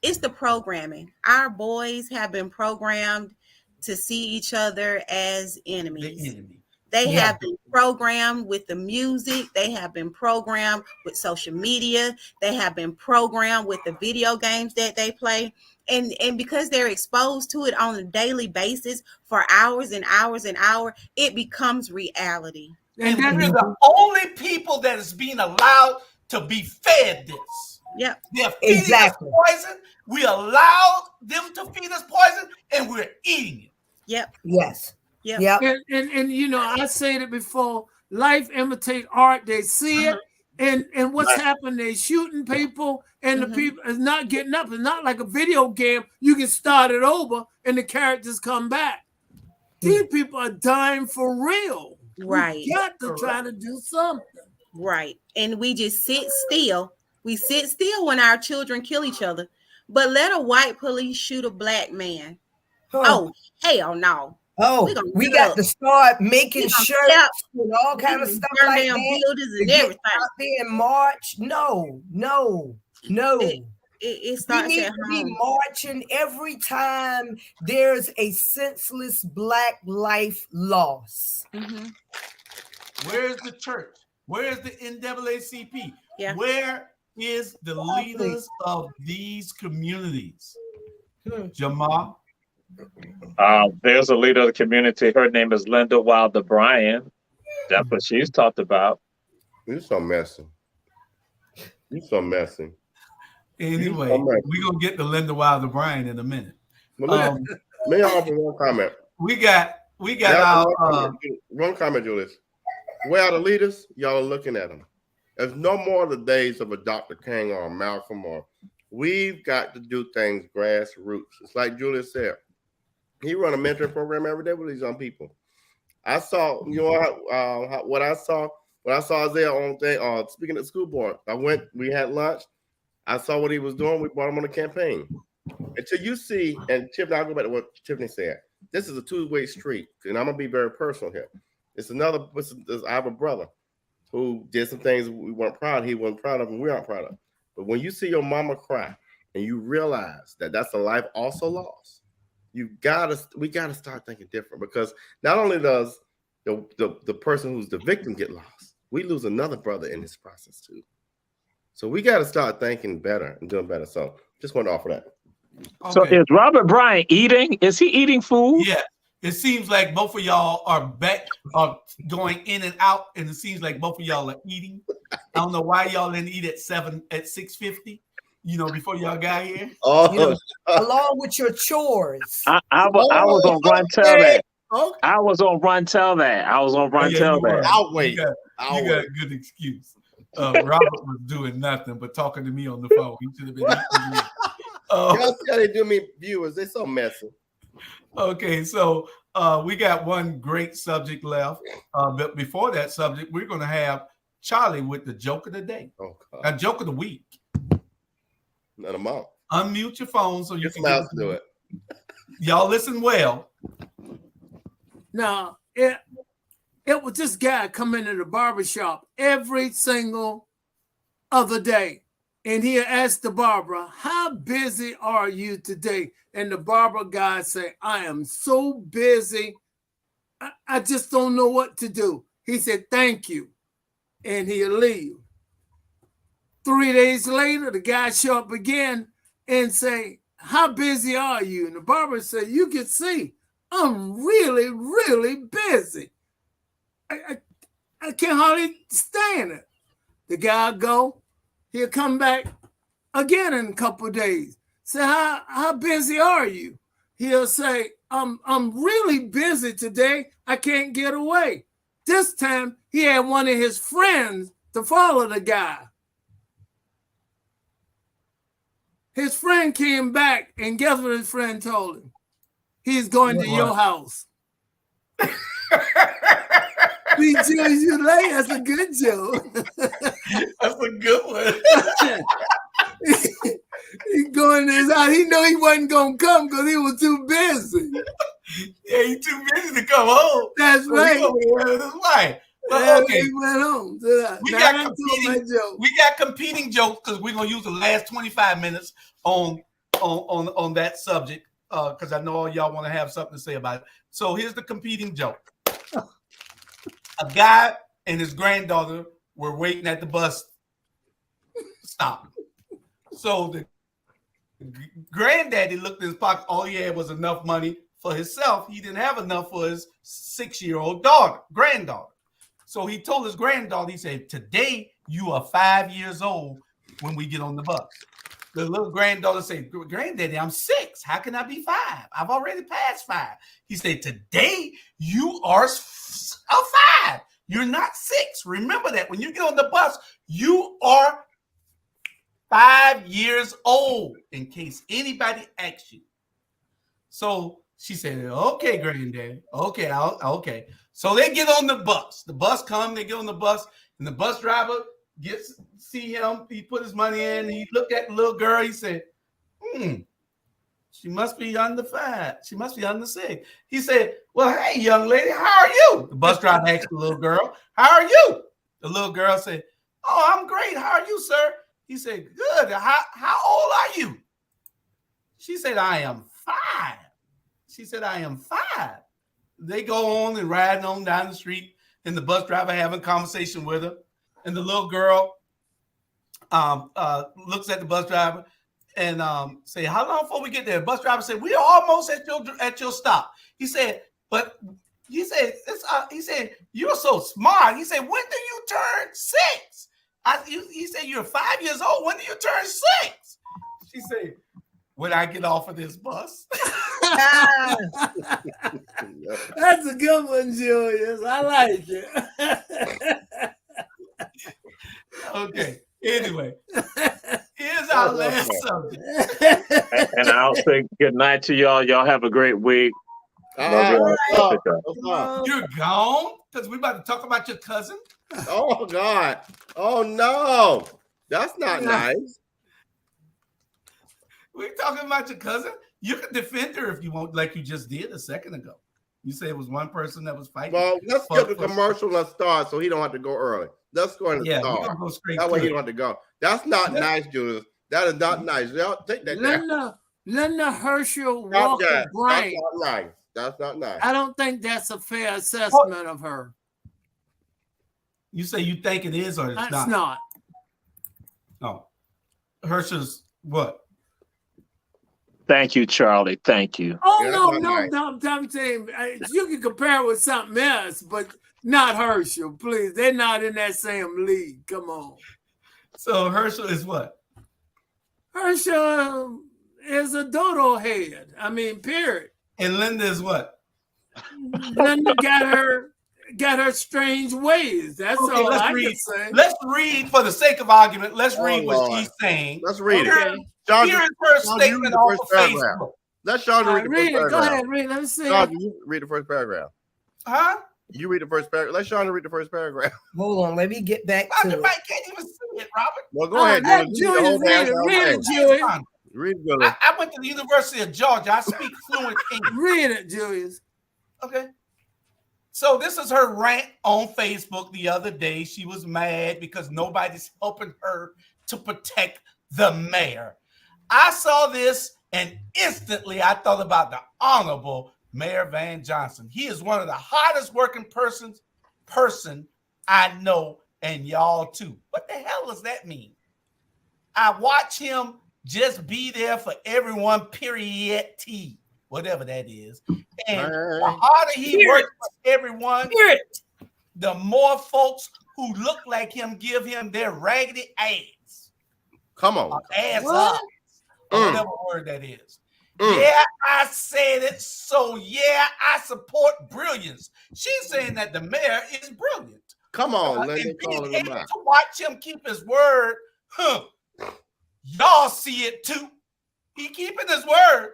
the programming. Our boys have been programmed to see each other as enemies. They have been programmed with the music. They have been programmed with social media. They have been programmed with the video games that they play. And because they're exposed to it on a daily basis for hours and hours and hours, it becomes reality. And we're the only people that is being allowed to be fed this. Yep. They're feeding us poison. We allowed them to feed us poison, and we're eating it. Yep. Yes. Yep. And you know, I said it before, life imitate art. They see it, and what's happened, they shooting people, and the people is not getting up. It's not like a video game. You can start it over and the characters come back. These people are dying for real. Right. We got to try to do something. Right. And we just sit still. We sit still when our children kill each other. But let a white police shoot a black man. Oh, hell no. Oh, we got to start making shirts and all kind of stuff burn like down that. buildings and everything. Out there in March. No. It starts we need at to be home. marching every time there's a senseless black life loss. Where's the church? Where's the NAACP? Yeah. Where is the leaders of these communities? Jamal? There's a leader of the community. Her name is Linda Wilder Bryan. That's what she's talked about. You're so messy. Anyway, we're going to get to Linda Wilder Bryan in a minute. Let me offer one comment. We got our one comment, Julius. Where are the leaders? Y'all are looking at them. There's no more the days of a Dr. King or a Malcolm we've got to do things grassroots. It's like Julius said. He run a mentoring program every day with these young people. I saw, what I saw Isaiah on thing, speaking at the school board. We had lunch. I saw what he was doing. We brought him on a campaign. Until you see, and Tiffany, I'll go back to what Tiffany said. This is a two-way street, and I'm gonna be very personal here. I have a brother who did some things we weren't proud of. He wasn't proud of, and we aren't proud of. But when you see your mama cry and you realize that that's a life also lost, we gotta start thinking different, because not only does the person who's the victim get lost, we lose another brother in this process too. So we got to start thinking better and doing better. So just want to offer that. Okay. So is Robert Bryan eating? Is he eating food? Yeah. It seems like both of y'all are going in and out, and it seems like both of y'all are eating. I don't know why y'all didn't eat at 6:50. Before y'all got here. Along with your chores. I was on Run Tell That. I was on Run Tell That. I'll wait. You got a good excuse. Robert was doing nothing but talking to me on the phone. He should have been eating me. Y'all see how they do me, viewers? They're so messy. Okay, so we got one great subject left. But before that subject, we're going to have Charlie with the joke of the day. A joke of the week. Not a mouth. Unmute your phone so you can do it. Y'all listen well. Now, it was this guy coming into the barbershop every single other day. And he asked the barber, how busy are you today? And the barber guy said, I am so busy. I just don't know what to do. He said, thank you. And he'll leave. 3 days later, the guy show up again and say, how busy are you? And the barber said, you can see, I'm really, really busy. I can't hardly stand it. The guy go, he'll come back again in a couple of days. Say, how busy are you? He'll say, I'm really busy today. I can't get away. This time, he had one of his friends to follow the guy. His friend came back, and guess what his friend told him? He's going to your house. You like that's a good joke. That's a good one. He's going to his house. He knew he wasn't going to come because he was too busy. Yeah, he's too busy to come home. That's right. That's right. Well, okay. He went home. We got competing jokes because we're gonna use the last 25 minutes on that subject because I know all y'all want to have something to say about it. So here's the competing joke. A guy and his granddaughter were waiting at the bus stop. So the granddaddy looked in his pocket. All he had was enough money for himself. He didn't have enough for his 6-year-old granddaughter. So he told his granddaughter, he said, today you are 5 years old when we get on the bus. The little granddaughter said, Granddaddy, I'm 6. How can I be 5? I've already passed 5. He said, today you are 5. You're not 6. Remember that. When you get on the bus, you are 5 years old, in case anybody asks you. So she said, okay, Granddaddy. Okay, okay. So they get on the bus. The bus comes, they get on the bus, and the bus driver see him. He put his money in. He looked at the little girl. He said, she must be under 5. She must be under 6. He said, well, hey, young lady, how are you? The bus driver asked the little girl, how are you? The little girl said, oh, I'm great. How are you, sir? He said, good. How old are you? She said, I am 5. She said, I am 5. They go on and riding on down the street, and the bus driver having a conversation with her. And the little girl looks at the bus driver and say, how long before we get there? The bus driver said, we are almost at your stop. He said, but he said, you're so smart. He said, when do you turn 6? He said, you're 5 years old. When do you turn 6? She said, when I get off of this bus. That's a good one, Julius. I like it. Okay. Anyway, here's our last subject. And I'll say good night to y'all. Y'all have a great week. You're gone? Because we're about to talk about your cousin? Oh, God. Oh, no. That's not nice. We're talking about your cousin. You can defend her if you want, like you just did a second ago. You say it was one person that was fighting. Well, let's get the commercial and start so he don't have to go early. Let's go and start. We're gonna go straight that way he don't have to go. That's not nice, Julius. That is not nice. Y'all take that down. Linda Herschel Walker Bryan. That's not nice. That's not nice. I don't think that's a fair assessment of her. You say you think it is or it's not? It's not. No. Herschel's what? Thank you, Charlie. Thank you. Oh, no. I'm saying you can compare it with something else, but not Herschel, please. They're not in that same league. Come on. So Herschel is what? Herschel is a dodo head. I mean, period. And Linda is what? Linda got her strange ways. That's all I can say. Let's read for the sake of argument. Let's read what she's saying. Let's read it. Here's her statement off of Facebook. Let Sean read the first paragraph. Go ahead, read. Let me see. Sean, you read the first paragraph. Huh? You read the first paragraph. Let Sean read the first paragraph. Hold on, let me get back to it. Mike can't even see it, Robert. Well, go ahead. Julius, read it, Julius. Read it. I went to the University of Georgia. I speak fluent English. Read it, Julius. Okay. So this is her rant on Facebook the other day. She was mad because nobody's helping her to protect the mayor. I saw this and instantly I thought about the Honorable Mayor Van Johnson. He is one of the hardest working person I know, and y'all too. What the hell does that mean? I watch him just be there for everyone, period, whatever that is. And the harder he works for everyone, the more folks who look like him give him their raggedy ass. Come on. Ass up. Whatever word that is. Yeah, I said it. So yeah, I support brilliance. She's saying that the mayor is brilliant. Come on, let and me call being him able out. to watch him keep his word, y'all see it too. He keeping his word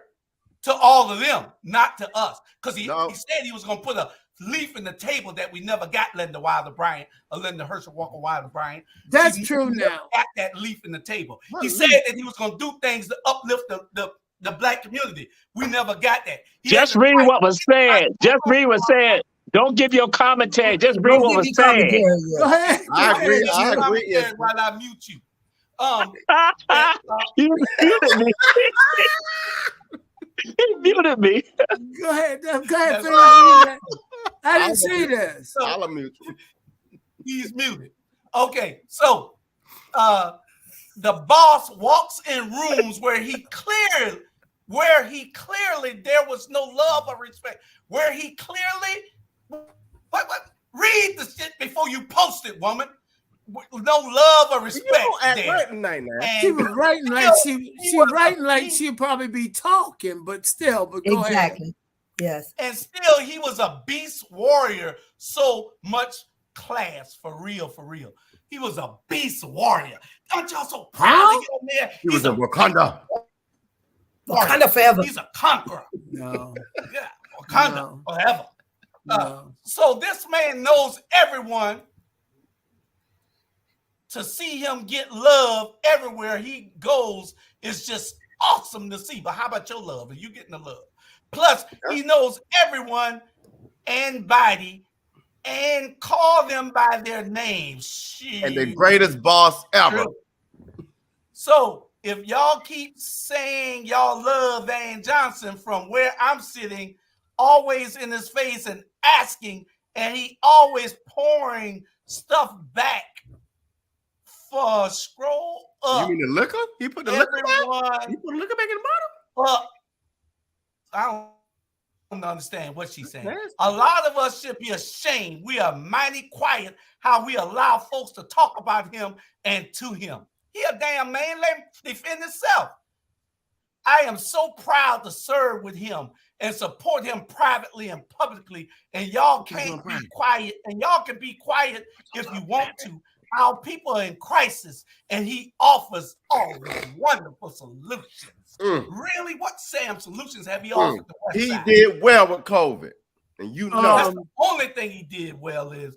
to all of them, not to us. Because he said he was going to put a leaf in the table that we never got, Linda Wilder Bryant or Linda Herschel Walker Wilder Bryant. That's true now. Got that leaf in the table. He said that he was going to do things to uplift the black community. We never got that. Just read what was said. Just read what said. Don't give your commentary. Just read what was said. Go ahead. I agree. Yes. While I mute you. You muted me. He muted me. Go ahead. That's Phil. right. I didn't see this. I'll mute you. He's muted. Okay, so the boss walks in rooms where he clearly there was no love or respect. Where he clearly what read the shit before you post it, woman. No love or respect. She was writing like writing like she'd probably be talking, but still. But go ahead. Yes. And still, he was a beast warrior. So much class, for real, for real. He was a beast warrior. Aren't y'all so proud of him there? He was a Wakanda. Wakanda forever. He's a conqueror. No. Yeah, Wakanda forever. So this man knows everyone. To see him get love everywhere he goes is just awesome to see. But how about your love? Are you getting the love? Plus, he knows everyone and body and call them by their names. Shit. And the greatest boss ever. So if y'all keep saying y'all love Van Johnson from where I'm sitting, always in his face and asking, and he always pouring stuff back. Scroll up. You mean the liquor? He put the liquor back? He put the liquor back in the bottle? I don't understand what she's saying. A lot of us should be ashamed. We are mighty quiet how we allow folks to talk about him and to him. He a damn man. Let him defend himself. I am so proud to serve with him and support him privately and publicly. And y'all can't be quiet. And y'all can be quiet if you want to. Our people are in crisis, and he offers all these wonderful solutions. Really, what Sam solutions have he offered? He did well with COVID, and you know that's the only thing he did well is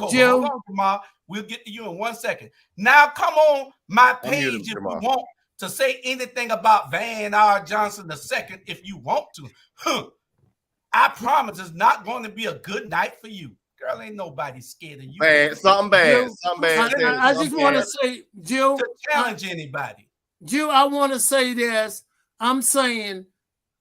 Jill. Hold on, Jamal. We'll get to you in 1 second. Now, come on my page if you want to say anything about Van R. Johnson II, if you want to. I promise it's not going to be a good night for you. Girl, ain't nobody scared of you. Something bad. I just want to say, Jill, to challenge anybody. Jill, I want to say this. I'm saying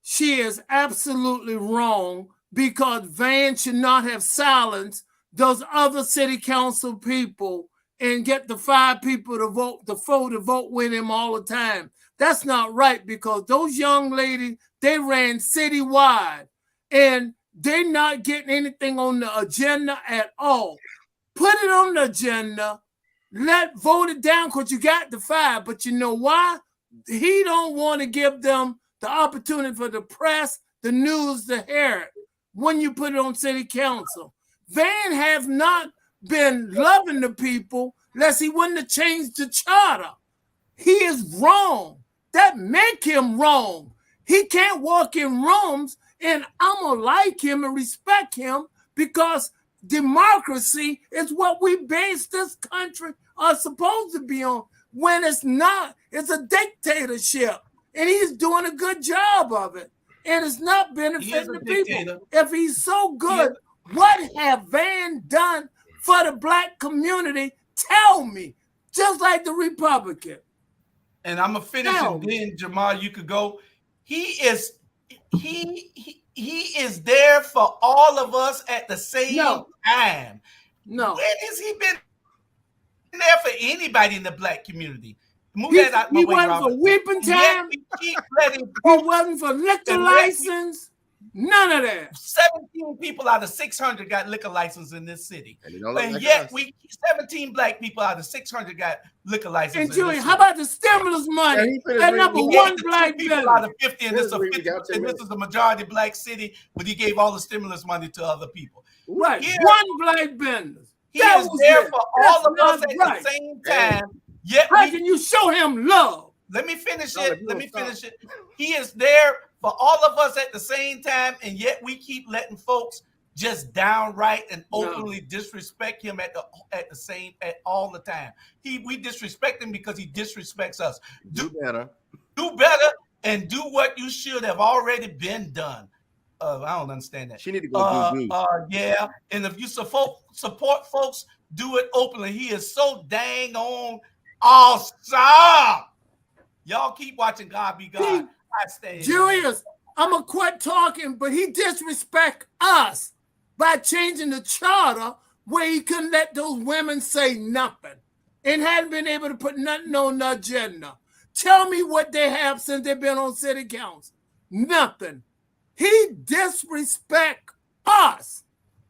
she is absolutely wrong because Van should not have silenced those other city council people and get the 5 people to vote, the 4 to vote with him all the time. That's not right because those young ladies, they ran citywide and they're not getting anything on the agenda at all. Put it on the agenda. Vote it down because you got the 5. But you know why? He don't want to give them the opportunity for the press, the news to hear it when you put it on city council. Van has not been loving the people unless he wouldn't have changed the charter. He is wrong. That make him wrong. He can't walk in rooms and I'm going to like him and respect him because democracy is what we base this country are supposed to be on. When it's not, it's a dictatorship. And he's doing a good job of it. And it's not benefiting the people. If he's so good, what have Van done for the black community? Tell me. Just like the Republican. And I'm going to finish and then, Jamal, you could go. He is there for all of us at the same time. No. When has he been there for anybody in the black community? He wasn't for whipping time. He wasn't for liquor license. None of that. 17 people out of 600 got liquor license in this city. And yet 17 black people out of 600 got liquor license. And Julian, how about the stimulus money? That number one black people out of 50, and this is a majority black city, but he gave all the stimulus money to other people. Right. One black business. He is there for all of us at the same time. Yet how can you show him love? Let me finish it. He is there for all of us at the same time, and yet we keep letting folks just downright and openly disrespect him at all the time. We disrespect him because he disrespects us. Do better, and do what you should have already been done. I don't understand that. She need to go do. Yeah, and if you support folks, do it openly. He is so dang on awesome. Y'all keep watching God Be God. I stay. Julius, I'm going to quit talking, but he disrespect us by changing the charter where he couldn't let those women say nothing and hadn't been able to put nothing on the agenda. Tell me what they have since they've been on city council. Nothing. He disrespect us.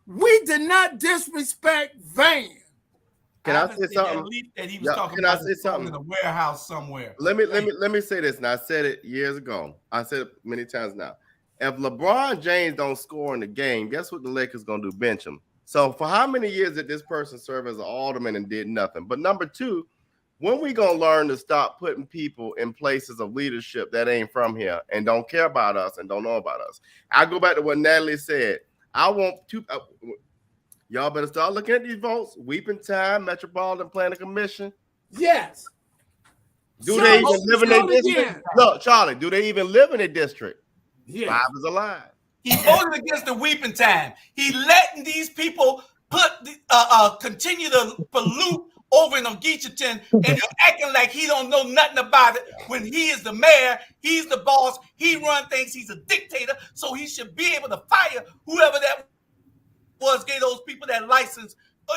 We did not disrespect Van. Can I say something? That he was talking about something in a warehouse somewhere. Let me say this. Now I said it years ago. I said it many times now. If LeBron James don't score in the game, guess what the Lakers gonna do? Bench him. So for how many years did this person serve as an alderman and did nothing? But number two, when we gonna learn to stop putting people in places of leadership that ain't from here and don't care about us and don't know about us? I go back to what Natalie said. I want to. Y'all better start looking at these votes. Weeping Time, Metropolitan Planning Commission. Yes. Do they even live in their district? Look, Charlie, do they even live in a district? Yeah. Five is alive. He voted against the Weeping Time. He letting these people continue to pollute over in Ogeechiton, and he's acting like he don't know nothing about it when he is the mayor, he's the boss, he run things, he's a dictator, so he should be able to fire whoever that gave those people that license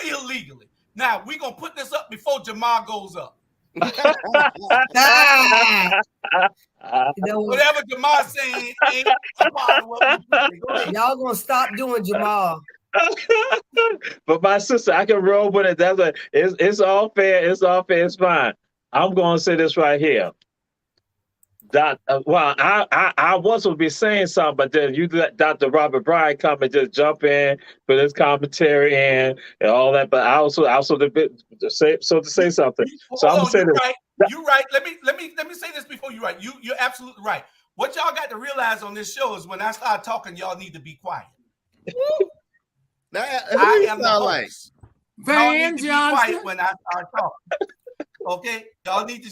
illegally. Now we're gonna put this up before Jamal goes up. Whatever Jamal saying ain't a part of what we do. Y'all gonna stop doing Jamal. But my sister, I can roll with it. It's all fair. It's all fair. It's fine. I'm gonna say this right here. I was going to be saying something, but then you let Dr. Robert Bryant come and just jump in, put his commentary in, and all that. But I also to say something. So I'm saying you're right. Let me say this before you're right. You're absolutely right. What y'all got to realize on this show is when I start talking, y'all need to be quiet. I am the host. Van Johnson. When I start talking. Okay, y'all need to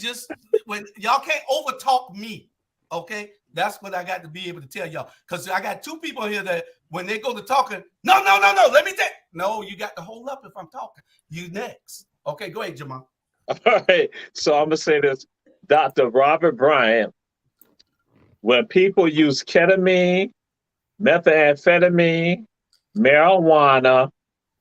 y'all can't overtalk me. Okay, that's what I got to be able to tell y'all. Because I got two people here that when they go to talking, no, let me take. No, you got to hold up if I'm talking. You next. Okay, go ahead, Jamal. All right, so I'm gonna say this, Dr. Robert Bryant. When people use ketamine, methamphetamine, marijuana,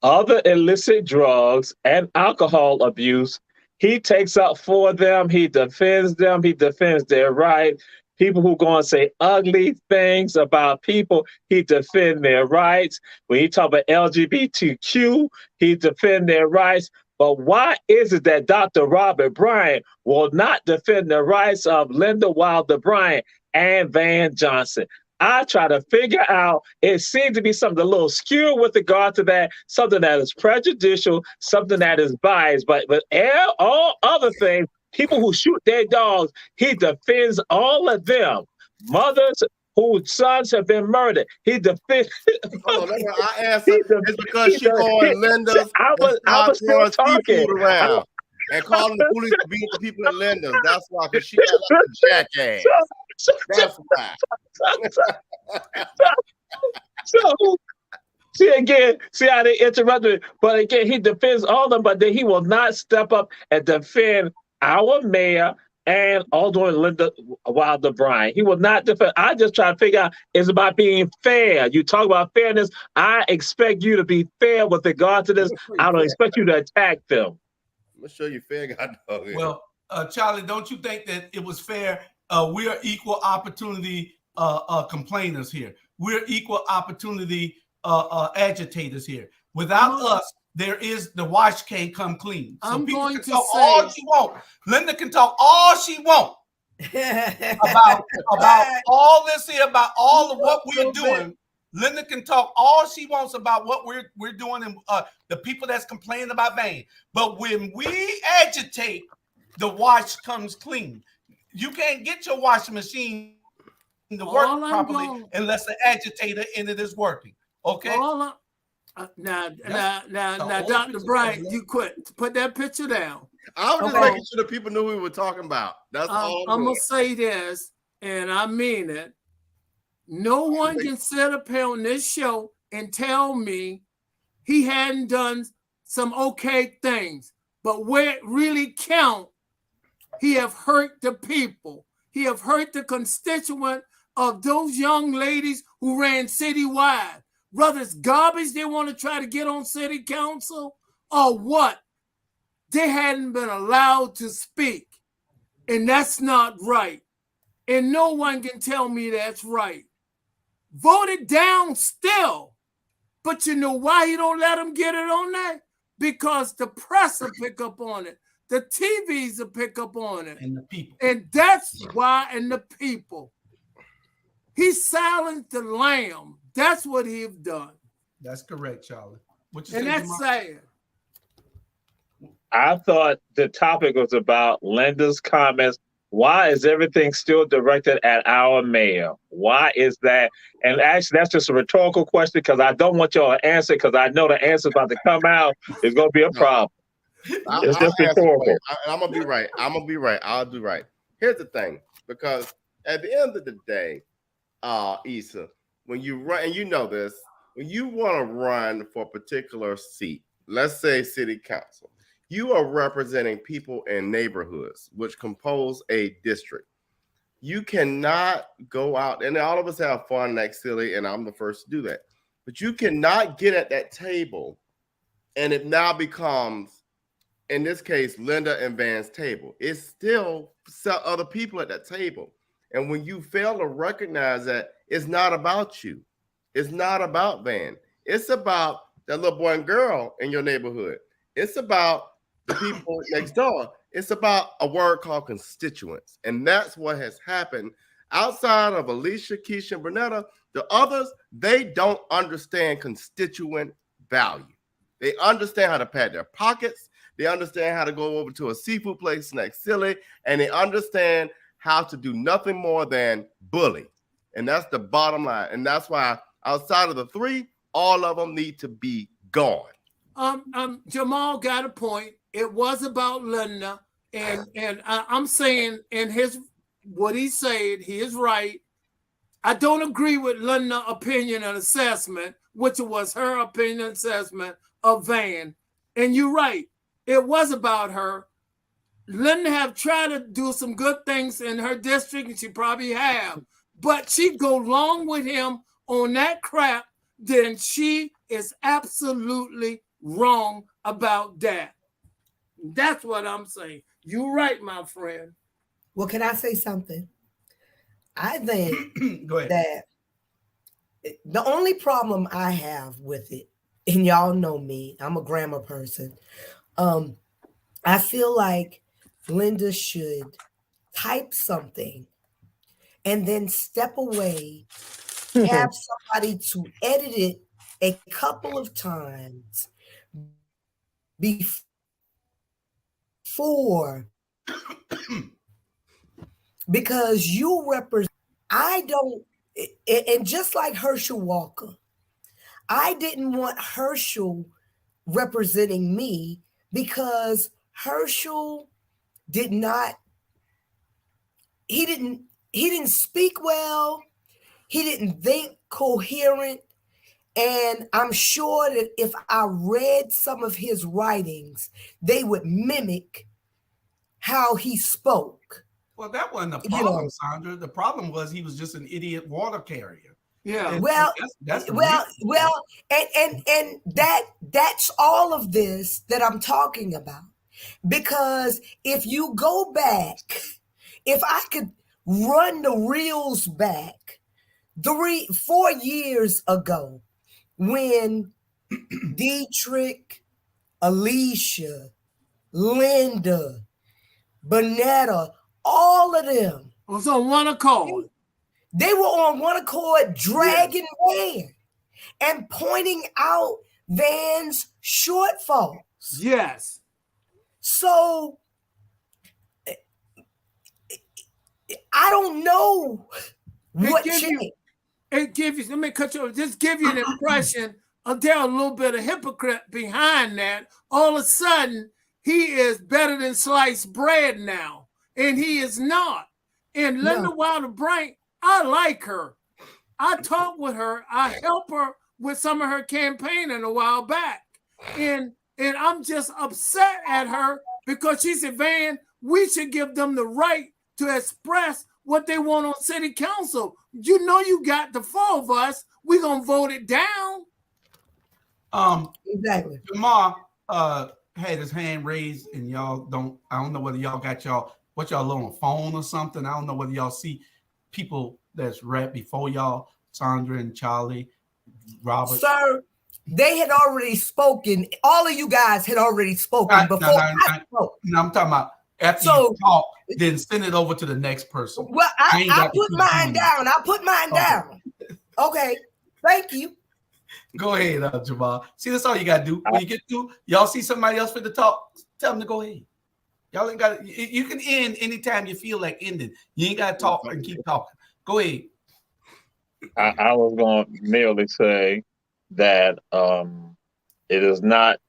other illicit drugs, and alcohol abuse, he takes up for them. He defends them. He defends their right. People who go and say ugly things about people, he defends their rights. When he talk about LGBTQ, he defends their rights. But why is it that Dr. Robert Bryant will not defend the rights of Linda Wilder Bryant and Van Johnson? I try to figure out, it seems to be something a little skewed with regard to that, something that is prejudicial, something that is biased, but all other things, people who shoot their dogs, he defends all of them. Mothers whose sons have been murdered, he defends. I answered, it's because she going Linda's I was still talking. Around and calling the police to beat the people at Linda's. That's why, because she got like a jackass. That's why. So, see how they interrupted me. But again, he defends all of them, but then he will not step up and defend our mayor and Alderman Linda Wilder Bryant. He will not defend. I just try to figure out, it's about being fair. You talk about fairness. I expect you to be fair with regard to this. I don't expect you to attack them. I'm gonna show you fair, God dog. Well, Charlie, don't you think that it was fair? We are equal opportunity complainers here. We're equal opportunity agitators here. Without us, there is the wash can't come clean. So I'm people going can to talk say- all she want. Linda can talk all she want about all this here, about all of what we're doing. Linda can talk all she wants about what we're doing and the people that's complaining about Van. But when we agitate, the wash comes clean. You can't get your washing machine to work properly unless the agitator in it is working. Okay. Now, Dr. Bright, you quit. Put that picture down. I was just making sure that people knew who we were talking about. That's all. I'm gonna say this, and I mean it. No one can sit up here on this show and tell me he hadn't done some okay things, but where it really count, he have hurt the people. He have hurt the constituent of those young ladies who ran citywide. Whether it's garbage they want to try to get on city council or what, they hadn't been allowed to speak. And that's not right. And no one can tell me that's right. Voted down still. But you know why he don't let them get it on that? Because the press will pick up on it. The TVs will pick up on it. And the people. And that's why, and the people. He silenced the lamb. That's what he's done. That's correct, Charlie. And that's sad. I thought the topic was about Linda's comments. Why is everything still directed at our mayor? Why is that? And actually, that's just a rhetorical question because I don't want y'all to answer because I know the answer about to come out is going to be a problem. It's just rhetorical. I'm going to be right. I'll do right. Here's the thing, because at the end of the day, Issa, when you run, and you know this, when you want to run for a particular seat, let's say city council, you are representing people in neighborhoods which compose a district. You cannot go out, and all of us have fun and act silly, and I'm the first to do that. But you cannot get at that table, and it now becomes, in this case, Linda and Van's table. It's still other people at that table. And when you fail to recognize that it's not about you, it's not about Van, it's about that little boy and girl in your neighborhood. It's about the people next door. It's about a word called constituents. And that's what has happened. Outside of Alicia, Keisha, and Bernetta, the others, they don't understand constituent value. They understand how to pad their pockets. They understand how to go over to a seafood place next silly, and they understand how to do nothing more than bully. And that's the bottom line. And that's why outside of the three, all of them need to be gone. Jamal got a point. It was about Linda, and I'm saying in what he said, he is right. I don't agree with Linda's opinion and assessment, which was her opinion and assessment of Van. And you're right. It was about her. Linda have tried to do some good things in her district, and she probably have. But she go along with him on that crap, then she is absolutely wrong about that. That's what I'm saying. You're right, my friend. Well, can I say something? I think Go ahead. that the only problem I have with it, and y'all know me, I'm a grammar person. I feel like Linda should type something and then step away, have somebody to edit it a couple of times before, because you represent, I don't, and just like Herschel Walker, I didn't want Herschel representing me because Herschel didn't speak well. He didn't think coherent. And I'm sure that if I read some of his writings, they would mimic how he spoke. Well, that wasn't the problem, Sandra. The problem was he was just an idiot water carrier. Yeah. And that's and that's all of this that I'm talking about. Because if you go back, if I could run the reels back 4 years ago, when Dietrich, Alicia, Linda, Bonetta, all of them was on one accord. They were on one accord, dragging Van and pointing out Van's shortfalls. Yes. So I don't know what changed. It gives you, let me cut you off, just give you an impression of there a little bit of hypocrite behind that. All of a sudden, he is better than sliced bread now, and he is not. And Linda Wilder Brink, I like her. I talk with her. I help her with some of her campaigning a while back. And I'm just upset at her because she said, Van, we should give them the right to express what they want on city council. You know, you got the 4 of us. We're going to vote it down. Exactly. Jamar had his hand raised, and y'all don't, I don't know whether y'all got what y'all on a phone or something. I don't know whether y'all see people that's right before y'all, Sandra and Charlie, Robert. Sir, they had already spoken. All of you guys had already spoken before I spoke. No, I'm talking about after you talk, then send it over to the next person. Well, I put mine down. I put mine down. Okay, thank you. Go ahead, Jamal. See, that's all you got to do. When you get through, y'all see somebody else for the talk, tell them to go ahead. Y'all ain't got to, you can end anytime you feel like ending. You ain't got to talk and keep talking. Go ahead. I was going to merely say that it is not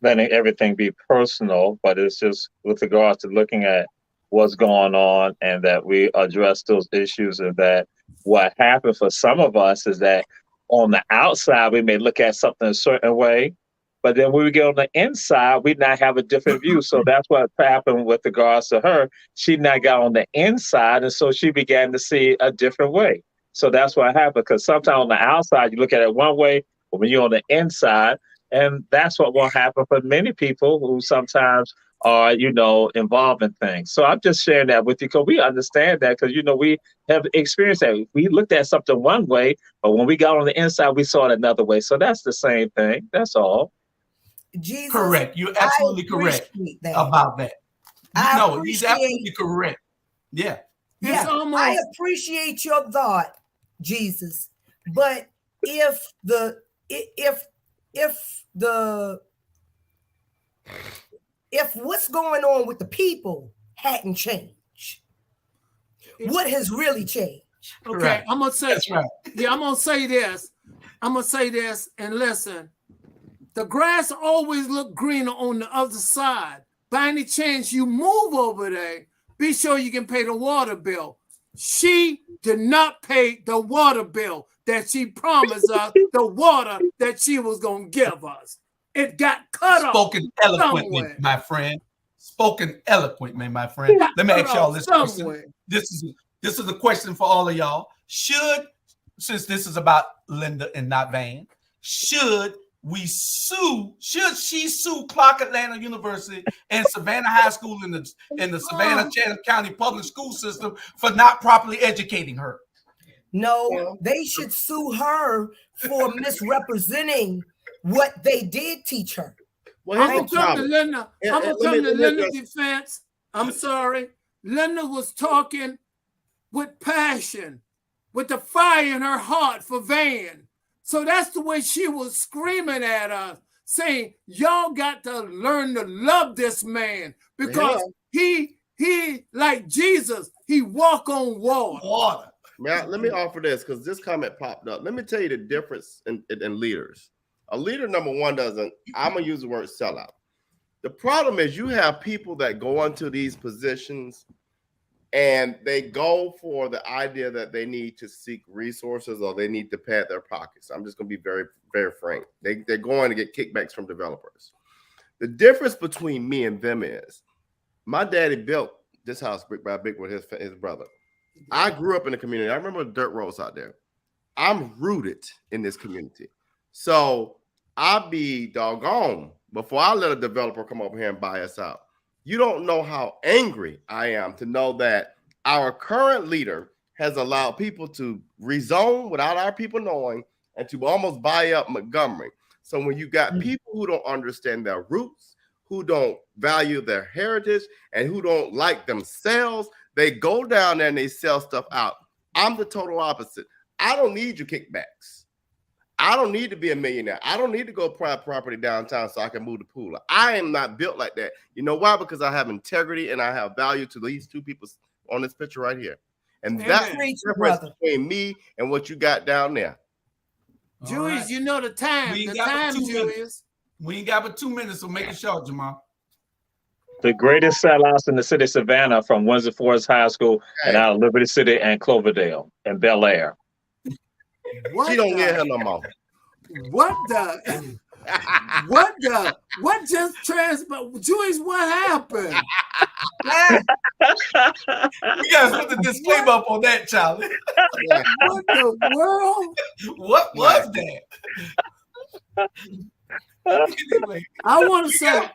letting everything be personal, but it's just with regards to looking at what's going on and that we address those issues, and that what happened for some of us is that on the outside, we may look at something a certain way, but then when we get on the inside, we now have a different view. So that's what happened with regards to her. She now got on the inside, and so she began to see a different way. So that's what happened, because sometimes on the outside, you look at it one way, but when you're on the inside, and that's what will happen for many people who sometimes are, involved in things. So I'm just sharing that with you because we understand that, because, we have experienced that. We looked at something one way, but when we got on the inside, we saw it another way. So that's the same thing. That's all. Jesus, correct. You're absolutely correct about that. No, he's absolutely correct. Yeah. Yeah, I appreciate your thought, Jesus. But if what's going on with the people hadn't changed, what has really changed? Okay, right. I'm gonna say that's right. Yeah, I'm gonna say this. And listen, the grass always look greener on the other side. By any chance you move over there, be sure you can pay the water bill. She did not pay the water bill that she promised us, the water that she was going to give us. It got cut off. Spoken eloquently, somewhere. My friend. Spoken eloquently, my friend. Let me ask y'all this question. This is a question for all of y'all. Since this is about Linda and not Van, should she sue Clark Atlanta University and Savannah High School in the Savannah Chatham County public school system for not properly educating her? No, they should sue her for misrepresenting what they did teach her. Well, I'm gonna come to Linda. I'm gonna come to Linda's defense. I'm sorry. Linda was talking with passion, with the fire in her heart for Van. So that's the way she was screaming at us, saying, y'all got to learn to love this man because he like Jesus, he walk on water. Man, let me offer this because this comment popped up. Let me tell you the difference in leaders. A leader, number one, I'm going to use the word sellout. The problem is you have people that go into these positions and they go for the idea that they need to seek resources or they need to pad their pockets. I'm just going to be very, very frank. They're going to get kickbacks from developers. The difference between me and them is my daddy built this house brick by brick with his brother. I grew up in the community. I remember the dirt roads out there. I'm rooted in this community. So I'll be doggone before I let a developer come over here and buy us out. You don't know how angry I am to know that our current leader has allowed people to rezone without our people knowing and to almost buy up Montgomery. So when you got people who don't understand their roots, who don't value their heritage, and who don't like themselves, they go down there and they sell stuff out. I'm the total opposite. I don't need your kickbacks. I don't need to be a millionaire. I don't need to go private property downtown so I can move the pool. I am not built like that. You know why? Because I have integrity and I have value to these two people on this picture right here. And that's the difference between me and what you got down there. Julius, right. You know the time. The time, Julius. We ain't got but 2 minutes, so make it short, Jamal. The greatest sellouts in the city of Savannah from Windsor Forest High School and out of Liberty City and Cloverdale and Bel Air. She don't hear her no more. What just transpired? Julius, what happened? You guys put the disclaimer up on that, Charlie. What the world? What was that? Anyway. I want to say,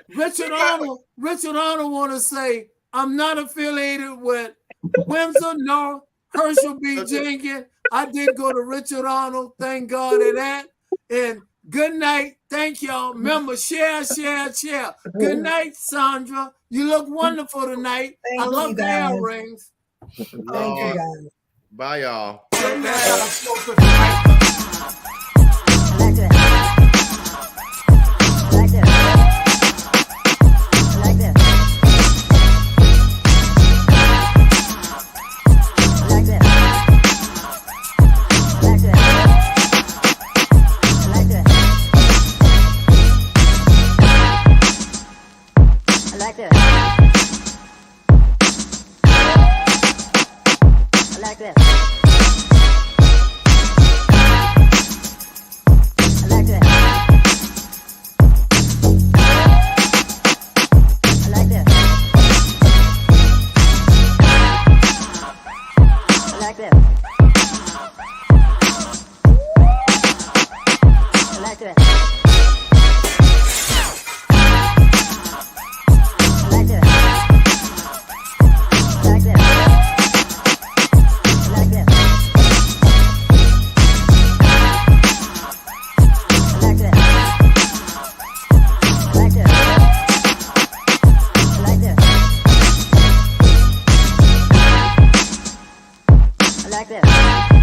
Richard Arnold want to say, I'm not affiliated with Windsor nor Herschel B. Jenkins. I did go to Richard Arnold. Thank God for that. And good night. Thank y'all. Remember, share. Good night, Sandra. You look wonderful tonight. I love the earrings. Thank you, guys. Bye, y'all. Good night. I like this.